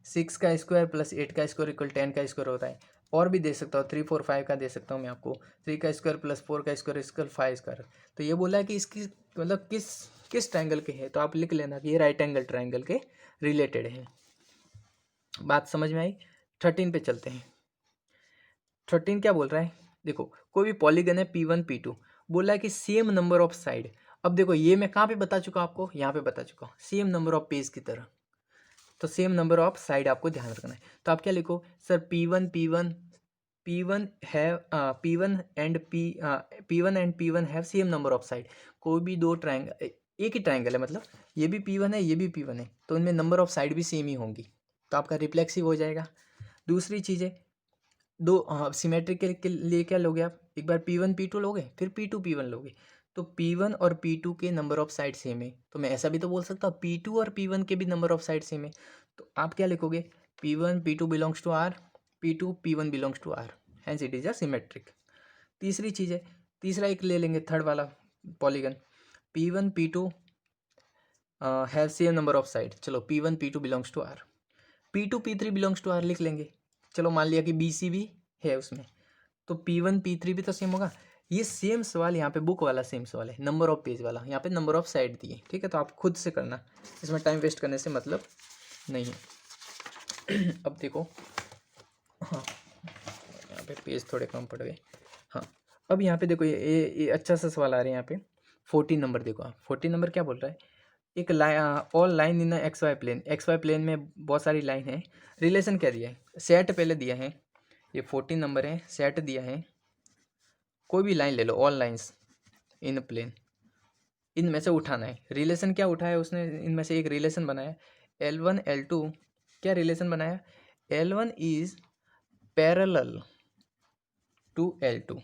6 का स्क्वायर प्लस 8 का स्क्वायर इक्वल 10 का स्क्वायर होता है। और भी दे सकता हूँ, 3 4 5 का दे सकता हूँ मैं आपको, 3 का स्क्वायर प्लस 4 का स्क्वायर इक्वल 5 स्क्वायर। तो ये बोला है कि इसकी मतलब किस किस ट्राइंगल के है, तो आप लिख लेना कि ये राइट एंगल ट्राइंगल के रिलेटेड है। बात समझ में आई। 13 पे चलते हैं। 13 क्या बोल रहा है, देखो कोई भी पॉलीगन है P1 P2, बोला है कि सेम नंबर ऑफ साइड। अब देखो ये मैं कहाँ पे बता चुका आपको, यहाँ पे बता चुका हूँ, सेम नंबर ऑफ पेज की तरह। तो सेम नंबर ऑफ साइड आपको ध्यान रखना है। तो आप क्या लिखो sir, P1 have P1 and P1 have same number of side. कोई भी दो ट्राइंगल, एक ही ट्राइंगल है, मतलब ये भी P1 है, ये भी P1 है, तो इनमें नंबर ऑफ साइड भी सेम ही होंगी, तो आपका रिफ्लेक्सिव हो जाएगा। दूसरी चीज़ है, दो सिमेट्रिक के लिए क्या लोगे आप, एक बार P1 P2 लोगे, फिर P2 P1 लोगे, तो P1 और P2 के नंबर ऑफ साइड सेम है। तो मैं ऐसा भी तो बोल सकता हूँ P2 और P1 के भी नंबर ऑफ साइड सेम है। तो आप क्या लिखोगे, P1 P2 belongs to R, P2 P1 belongs to R, hence it is a symmetric. तीसरी चीज़ है, तीसरा एक ले लेंगे, थर्ड वाला polygon, P1 P2 have same number of side. चलो P1 P2 belongs to R, P2 P3 belongs to R लिख लेंगे। चलो मान लिया कि BC भी है उसमें, तो P1 P3 भी तो सेम होगा। ये सेम सवाल यहाँ पे बुक वाला सेम सवाल है, नंबर ऑफ पेज वाला, यहाँ पे नंबर ऑफ साइड दिए, ठीक है। तो आप खुद से करना, इसमें टाइम वेस्ट करने से मतलब नहीं है। अब देखो, हाँ यहाँ पे पेज थोड़े कम पड़ गए। हाँ अब यहाँ पे देखो, ये अच्छा सा सवाल आ रहा है यहाँ पे। 14 नंबर देखो आप, 14 नंबर क्या बोल रहा है, एक all line in X Y plane, X Y plane में बहुत सारी लाइन है, रिलेशन क्या दिया है, सेट पहले दिया है, ये 14 नंबर है, सेट दिया है, कोई भी लाइन ले लो, ऑल लाइंस इन प्लेन, इनमें से उठाना है। रिलेशन क्या उठाया उसने, इनमें से एक रिलेशन बनाया L1 L2, क्या रिलेशन बनाया, L1 is parallel to L2,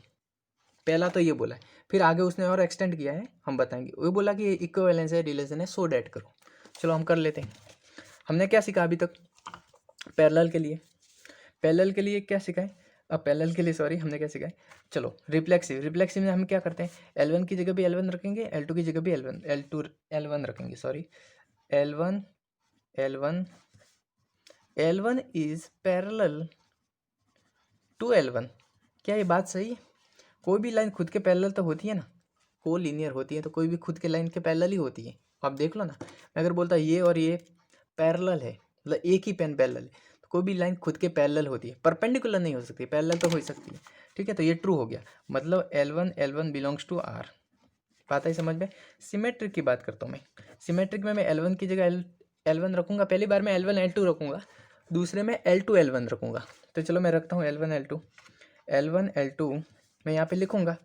पहला तो ये बोला है, फिर आगे उसने और एक्सटेंड किया है, हम बताएंगे। वो बोला कि इक्विवेलेंस है, रिलेशन है, सो डैट करो। चलो हम कर लेते हैं। हमने क्या सीखा अभी तक पैरेलल के लिए, पैरेलल के लिए क्या सीखा है, अब पैरेलल के लिए सॉरी हमने क्या सीखा है। चलो रिफ्लेक्सिव, रिफ्लेक्सिव में हम क्या करते हैं, L1 की जगह भी L1 रखेंगे, L2 की जगह भी L1 रखेंगे, sorry L1 is parallel to L1। क्या ये बात सही है, कोई भी लाइन खुद के पैरेलल तो होती है ना, को लीनियर होती है, तो कोई भी खुद के लाइन के पैरेलल ही होती है। आप देख लो ना, मैं अगर बोलता ये और ये पैरेलल है, मतलब एक ही पेन पैरेलल है, तो कोई भी लाइन खुद के पैरेलल होती है, परपेंडिकुलर नहीं हो सकती, पैरेलल तो हो ही सकती है, ठीक है। तो ये ट्रू हो गया, मतलब L1 बिलोंग्स टू R। बात है समझ में। सिमेट्रिक की बात करता हूँ मैं, सिमेट्रिक में मैं L1 की जगह L1 रखूँगा, पहली बार मैं L1 L2 रखूँगा, दूसरे में L2 L1 रखूँगा। तो चलो मैं रखता हूँ L1 L2 मैं यहाँ पे लिखूँगा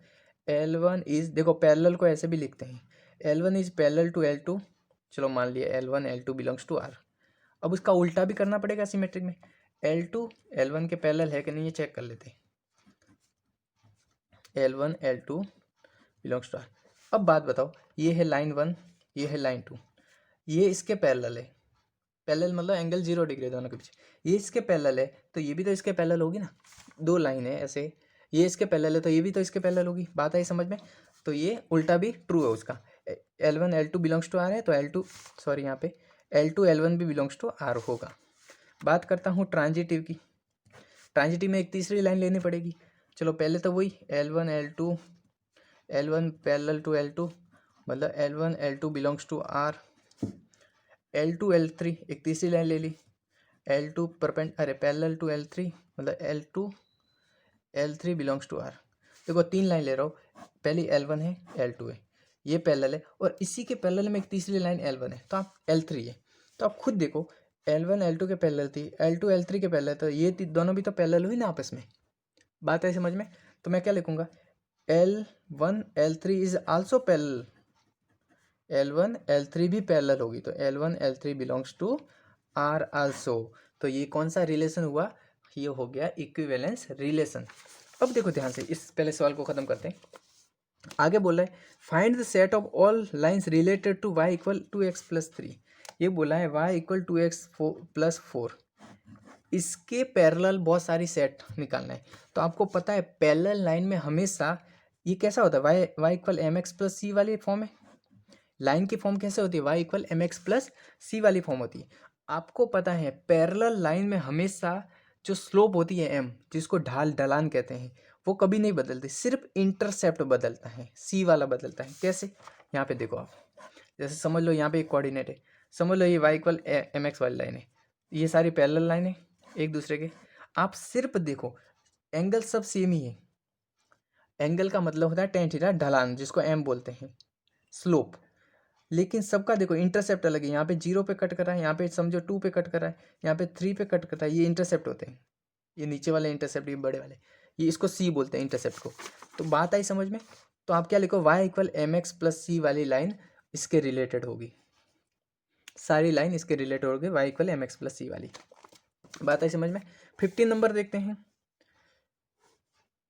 L1 इज, देखो पैरेलल को ऐसे भी लिखते हैं, L1 is parallel to L2। चलो मान लिया L1 L2 belongs to R। अब उसका उल्टा भी करना पड़ेगा सिमेट्रिक में, L2 L1 के पैरेलल है कि नहीं ये चेक कर लेते हैं, L1 L2 belongs to R। अब बात बताओ, ये है लाइन 1, ये है लाइन 2, ये इसके पैरेलल है, पैरेलल मतलब एंगल 0 डिग्री है दोनों के बीच, ये इसके पैरेलल है, तो ये भी तो इसके पैरेलल होगी ना, दो लाइन है ऐसे, ये इसके पैरेलल है तो ये भी तो इसके पैरेलल होगी। बात आई समझ में। तो ये उल्टा भी ट्रू है उसका, L1 L2 belongs to R है, तो L2 सॉरी यहाँ पे L2 L1 भी बिलोंग्स टू R होगा। बात करता हूँ ट्रांजिटिव की, ट्रांजिटिव में एक तीसरी लाइन लेनी पड़ेगी। चलो पहले तो वही L1 पैरेलल टू L2, मतलब L1 L2 belongs to R, L2 L3 एक तीसरी लाइन ले ली, L2 पैरेलल टू L3, मतलब L2 L3 belongs to R। देखो तीन लाइन ले रहा हूँ, पहली L1 है, L2 है, ये पैरेलल है, और इसी के पैरेलल में एक तीसरी लाइन L1 है, तो आप L3 है, तो आप खुद देखो L1 L2 के पैरेलल थी, L2 L3 के पैरेलल, तो ये दोनों भी तो पैरेलल हुई ना आपस में। बात है समझ में। तो मैं क्या लिखूँगा, L1 L3 is also parallel, L1 L3 भी पैरेलल होगी, तो L1 L3 belongs to R also. तो ये कौन सा रिलेशन हुआ, ये हो गया इक्विवेलेंस रिलेशन। अब देखो ध्यान से, इस पहले सवाल को खत्म करते हैं। आगे बोला है find the set of all lines related to y equal 2x plus 3। ये बोला है y इक्वल 2x प्लस 4, इसके पैरेलल बहुत सारी सेट निकालना है। तो आपको पता है पैरेलल लाइन में हमेशा ये कैसा होता है, Y equal M X plus C वाली फॉर्म है। लाइन की फॉर्म कैसे होती है, Y equal M X plus C वाली फॉर्म होती है। आपको पता है पैरेलल लाइन में हमेशा जो स्लोप होती है एम, जिसको ढलान कहते हैं, वो कभी नहीं बदलती, सिर्फ इंटरसेप्ट बदलता है, सी वाला बदलता है। कैसे, यहाँ पे देखो आप, जैसे समझ लो यहाँ पे एक कोऑर्डिनेट है, समझ लो ये वाई इक्वल एम एक्स वाली लाइन है, ये सारी पैरेलल लाइन है एक दूसरे के। आप सिर्फ देखो एंगल सब सेम ही है। एंगल का मतलब होता है टेन थीटा, ढलान जिसको एम बोलते हैं, स्लोप। लेकिन सबका देखो इंटरसेप्ट अलग है, यहाँ पे 0 पे कट कर रहा है, यहाँ पे समझो 2 पे कट कर रहा है, यहाँ पे 3 पे कट कर रहा है। ये इंटरसेप्ट होते हैं, ये नीचे वाले इंटरसेप्ट, ये बड़े वाले, ये इसको सी बोलते हैं इंटरसेप्ट को। तो बात आई समझ में। तो आप क्या लिखो, Y equal M X plus C वाली लाइन इसके रिलेटेड होगी, सारी लाइन इसके रिलेटेड होगी, Y equal M X plus C वाली। बात आई समझ में। 15 नंबर देखते हैं।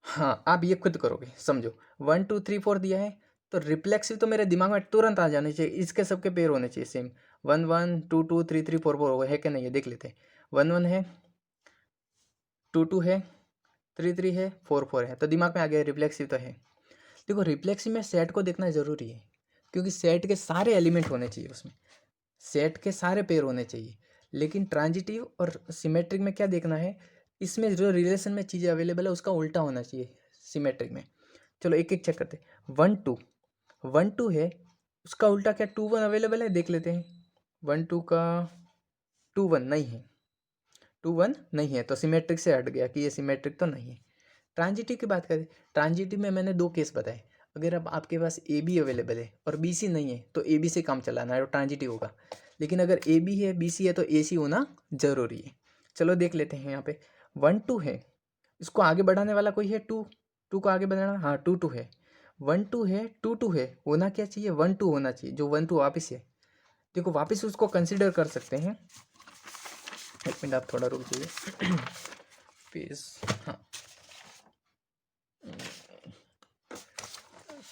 हाँ, आप ये खुद करोगे, समझो 1 2 3 4 दिया है, तो रिफ्लेक्सिव तो मेरे दिमाग में तुरंत आ जाने चाहिए, इसके सबके पेयर होने चाहिए सेम। 1 1 2 2 3 3 4 4 है कि नहीं है, देख लेते हैं। 1 1 है, 2 2 है, 3 3 है, 4 4 है, तो दिमाग में आ गया रिफ्लेक्सिव तो है। देखो रिफ्लेक्सिव में सेट को देखना ज़रूरी है, क्योंकि सेट के सारे एलिमेंट होने चाहिए उसमें, सेट के सारे पेयर होने चाहिए। लेकिन ट्रांजिटिव और सिमेट्रिक में क्या देखना है, इसमें जो रिलेशन में चीज़ें अवेलेबल है उसका उल्टा होना चाहिए सिमेट्रिक में। चलो एक एक चेक करते। 1 2 1 2 है, उसका उल्टा क्या 2 1 अवेलेबल है, देख लेते हैं। 1 2 का 2 1 नहीं है, 2 1 नहीं है, तो सिमेट्रिक से हट गया कि ये सिमेट्रिक तो नहीं है। ट्रांजिटिव की बात करें, ट्रांजिटिव में मैंने 2 केस बताए। अगर अब आपके पास ए बी अवेलेबल है और बी सी नहीं है, तो ए बी से काम चलाना है, तो ट्रांजिटिव होगा। लेकिन अगर ए बी है बी सी है, तो ए सी होना ज़रूरी है। चलो देख लेते हैं। यहाँ पे 1 2 है, इसको आगे बढ़ाने वाला कोई है, 2 2 को आगे बढ़ाना, हाँ 2 2 है। 1 2 है, 2 2 है, होना क्या चाहिए, 1 2 होना चाहिए, जो 1 2 वापस है। देखो वापस उसको कंसिडर कर सकते हैं। एक मिनट आप थोड़ा रुक जाइए। पेज, हाँ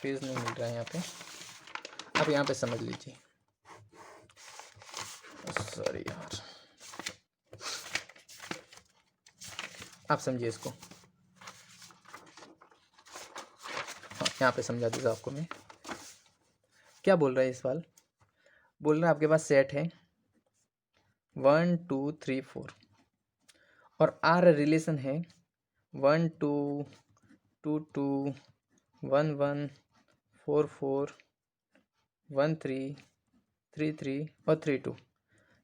पेज नहीं मिल रहा है यहाँ पे, आप यहाँ पे समझ लीजिए। सॉरी यार, आप समझिए इसको। हाँ यहाँ पे समझा दूँगा आपको मैं। क्या बोल रहा है इस सवाल, बोल रहा है आपके पास सेट है 1 2 3 4 और आर रिलेशन है 1 2 2 2 1 1 4 4 1 3 3 3 और 3 2।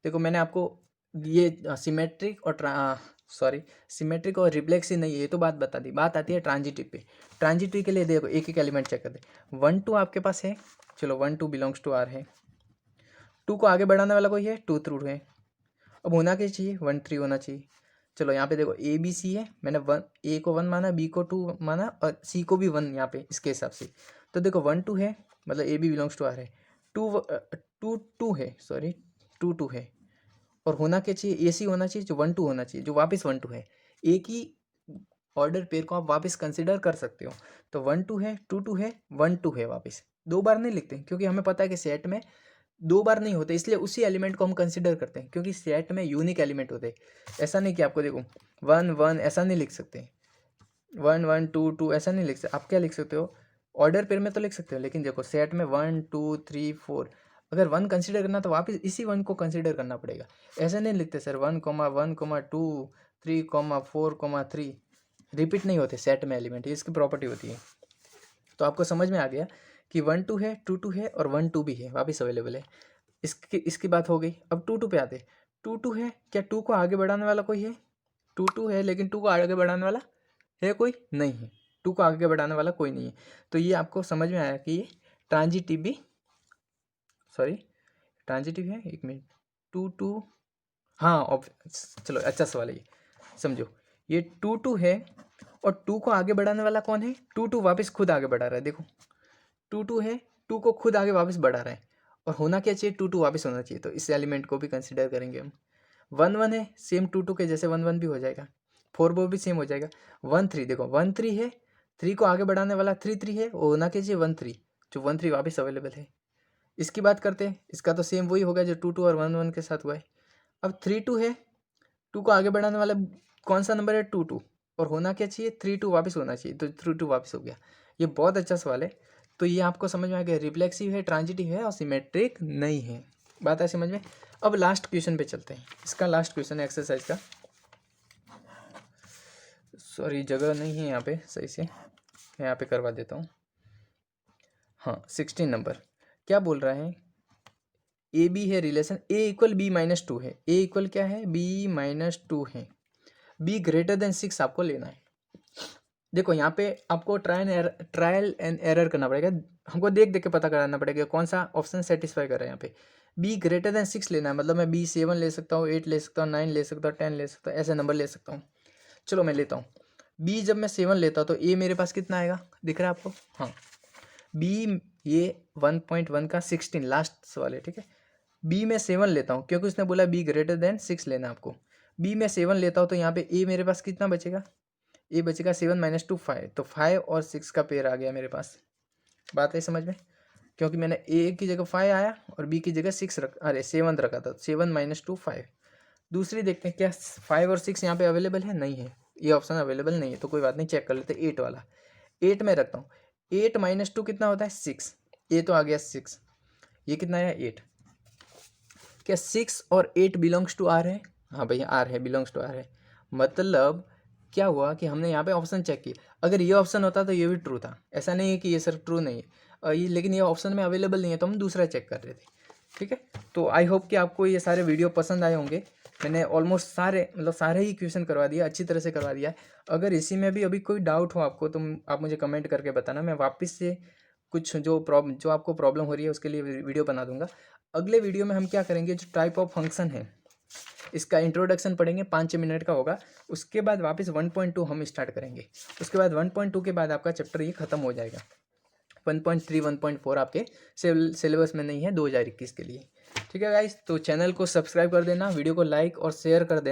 देखो मैंने आपको ये सिमेट्रिक और सिमेट्रिक और रिफ्लेक्सिव नहीं है, ये तो बात बता दी। बात आती है ट्रांजिटिव पे। ट्रांजिटिव के लिए देखो एक एक एलिमेंट चेक कर दे। 1 2 आपके पास है, चलो 1 2 बिलोंग्स टू आर है। 2 को आगे बढ़ाने वाला कोई है, 2 थ्रू है। अब होना क्या चाहिए, 1 3 होना चाहिए। चलो यहाँ पे देखो ए बी सी है, मैंने ए को 1 माना, बी को 2 माना और सी को भी 1 यहाँ पे इसके हिसाब से। तो देखो 1 2 है, मतलब A B belongs to R है। 2 2 है, सॉरी 2 2 है, और होना क्या चाहिए, ए सी होना चाहिए, जो 1 2 होना चाहिए, जो वापस 1 2 है। एक ही ऑर्डर पेयर को आप वापस कंसिडर कर सकते हो। तो 1 2 है, 2 2 है, 1 2 है, वापस 2 बार नहीं लिखते, क्योंकि हमें पता है कि सेट में 2 बार नहीं होते, इसलिए उसी एलिमेंट को हम कंसिडर करते हैं, क्योंकि सेट में यूनिक एलिमेंट होते हैं। ऐसा नहीं कि आपको देखो 1 1 ऐसा नहीं लिख सकते, 1 1 2 2 ऐसा नहीं लिख सकते। आप क्या लिख सकते हो, ऑर्डर पेयर में तो लिख सकते हो, लेकिन देखो सेट में 1 2 3 4, अगर 1 कंसिडर करना तो वापस इसी 1 को कंसिडर करना पड़ेगा। ऐसा नहीं लिखते सर 1 1 2 3 4 3, रिपीट नहीं होते सेट में एलिमेंट, ये इसकी प्रॉपर्टी होती है। तो आपको समझ में आ गया कि 1 2 है, 2 2 है और 1 2 भी है, वापस अवेलेबल है। इसकी बात हो गई। अब 2 2 पे आते। 2 2 है, क्या 2 को आगे बढ़ाने वाला कोई है, 2 2 है, लेकिन 2 को आगे बढ़ाने वाला है कोई नहीं है, 2 को आगे बढ़ाने वाला कोई नहीं है। तो ये आपको समझ में आया कि ये ट्रांजिटिव भी, सॉरी ट्रांजिटिव है। एक मिनट, 2 2, हाँ चलो अच्छा सवाल है ये, समझो ये 2 2 है और 2 को आगे बढ़ाने वाला कौन है, 2 2 वापस खुद आगे बढ़ा रहा है। देखो 2 2 है, 2 को खुद आगे वापस बढ़ा रहा है, और होना क्या चाहिए, 2 2 वापस होना चाहिए, तो इस एलिमेंट को भी कंसिडर करेंगे हम। 1 1 है, सेम 2 2 के जैसे 1 1 भी हो जाएगा, 4 4 भी सेम हो जाएगा। 1 3, देखो 1 3 है, 3 को आगे बढ़ाने वाला 3 3 है, और होना क्या चाहिए 1 3, जो 1 3 वापस अवेलेबल है। इसकी बात करते हैं, इसका तो सेम वही होगा जो 2 2 और 1 1 के साथ हुआ है। अब 3 2 है, 2 को आगे बढ़ाने वाला कौन सा नंबर है, 2 2, और होना क्या चाहिए 3 2 वापस होना चाहिए, तो 3 2 वापस हो गया। ये बहुत अच्छा सवाल है। तो ये आपको समझ में आ गया, रिफ्लेक्सिव है, ट्रांजिटिव है और सिमेट्रिक नहीं है। बात है समझ में। अब लास्ट क्वेश्चन पे चलते हैं। इसका लास्ट क्वेश्चन है एक्सरसाइज का। सॉरी जगह नहीं है यहाँ पे सही से, मैं यहाँ पे करवा देता हूँ। हाँ 16 नंबर क्या बोल रहा है, ए बी है रिलेशन, ए इक्वल बी माइनस टू है। ए इक्वल क्या है, बी माइनस टू है। बी ग्रेटर देन 6 आपको लेना है। देखो यहाँ पे आपको ट्रायल एंड एरर करना पड़ेगा, हमको देख देख के पता कराना पड़ेगा कौन सा ऑप्शन सेटिस्फाई कर रहा है। यहाँ पे बी ग्रेटर देन 6 लेना है, मतलब मैं बी 7 ले सकता हूँ, 8 ले सकता हूँ, 9 ले सकता हूँ, 10 ले सकता हूँ, ऐसे नंबर ले सकता हूँ। चलो मैं लेता हूँ बी। जब मैं 7 लेता हूँ तो ए मेरे पास कितना आएगा, दिख रहा है आपको। हाँ बी ये 1.1 का 16 लास्ट सवाल है, ठीक है। बी में 7 लेता हूँ क्योंकि उसने बोला बी ग्रेटर देन 6 लेना आपको। बी में 7 लेता हूँ तो यहाँ पे ए मेरे पास कितना बचेगा, ए बचेगा 7 माइनस 2 5, तो 5 और 6 का पेयर आ गया मेरे पास। बात है समझ में, क्योंकि मैंने ए की जगह 5 आया और बी की जगह 7 रखा था। 7 माइनस 2 5। दूसरी देखते हैं क्या 5 और 6 यहाँ पे अवेलेबल है, नहीं है, ये ऑप्शन अवेलेबल नहीं है। तो कोई बात नहीं, चेक कर लेते 8 वाला। 8 में रखता हूँ, 8 माइनस 2 कितना होता है 6, ए तो आ गया 6, ये कितना आया 8। क्या 6 और 8 बिलोंग्स टू आर है, हाँ भैया आर है, बिलोंग्स टू आर है। मतलब क्या हुआ कि हमने यहाँ पे ऑप्शन चेक किया, अगर ये ऑप्शन होता तो ये भी ट्रू था। ऐसा नहीं है कि ये सिर्फ ट्रू नहीं है, लेकिन ये ऑप्शन में अवेलेबल नहीं है तो हम दूसरा चेक कर रहे थे, ठीक है। तो आई होप कि आपको ये सारे वीडियो पसंद आए होंगे। मैंने ऑलमोस्ट सारे मतलब सारे ही क्वेश्चन करवा दिया, अच्छी तरह से करवा दिया है। अगर इसी में भी अभी कोई डाउट हो आपको तो आप मुझे कमेंट करके बताना, मैं वापस से कुछ जो आपको प्रॉब्लम हो रही है उसके लिए वीडियो बना दूंगा। अगले वीडियो में हम क्या करेंगे, जो टाइप ऑफ फंक्शन है इसका इंट्रोडक्शन पढ़ेंगे, 5 मिनट का होगा। उसके बाद वापस 1.2 हम स्टार्ट करेंगे। उसके बाद 1.2 के बाद आपका चैप्टर ये खत्म हो जाएगा। 1.3 1.4 आपके सिलेबस में नहीं है 2021 के लिए, ठीक है गाइस। तो चैनल को सब्सक्राइब कर देना, वीडियो को लाइक और शेयर कर देना।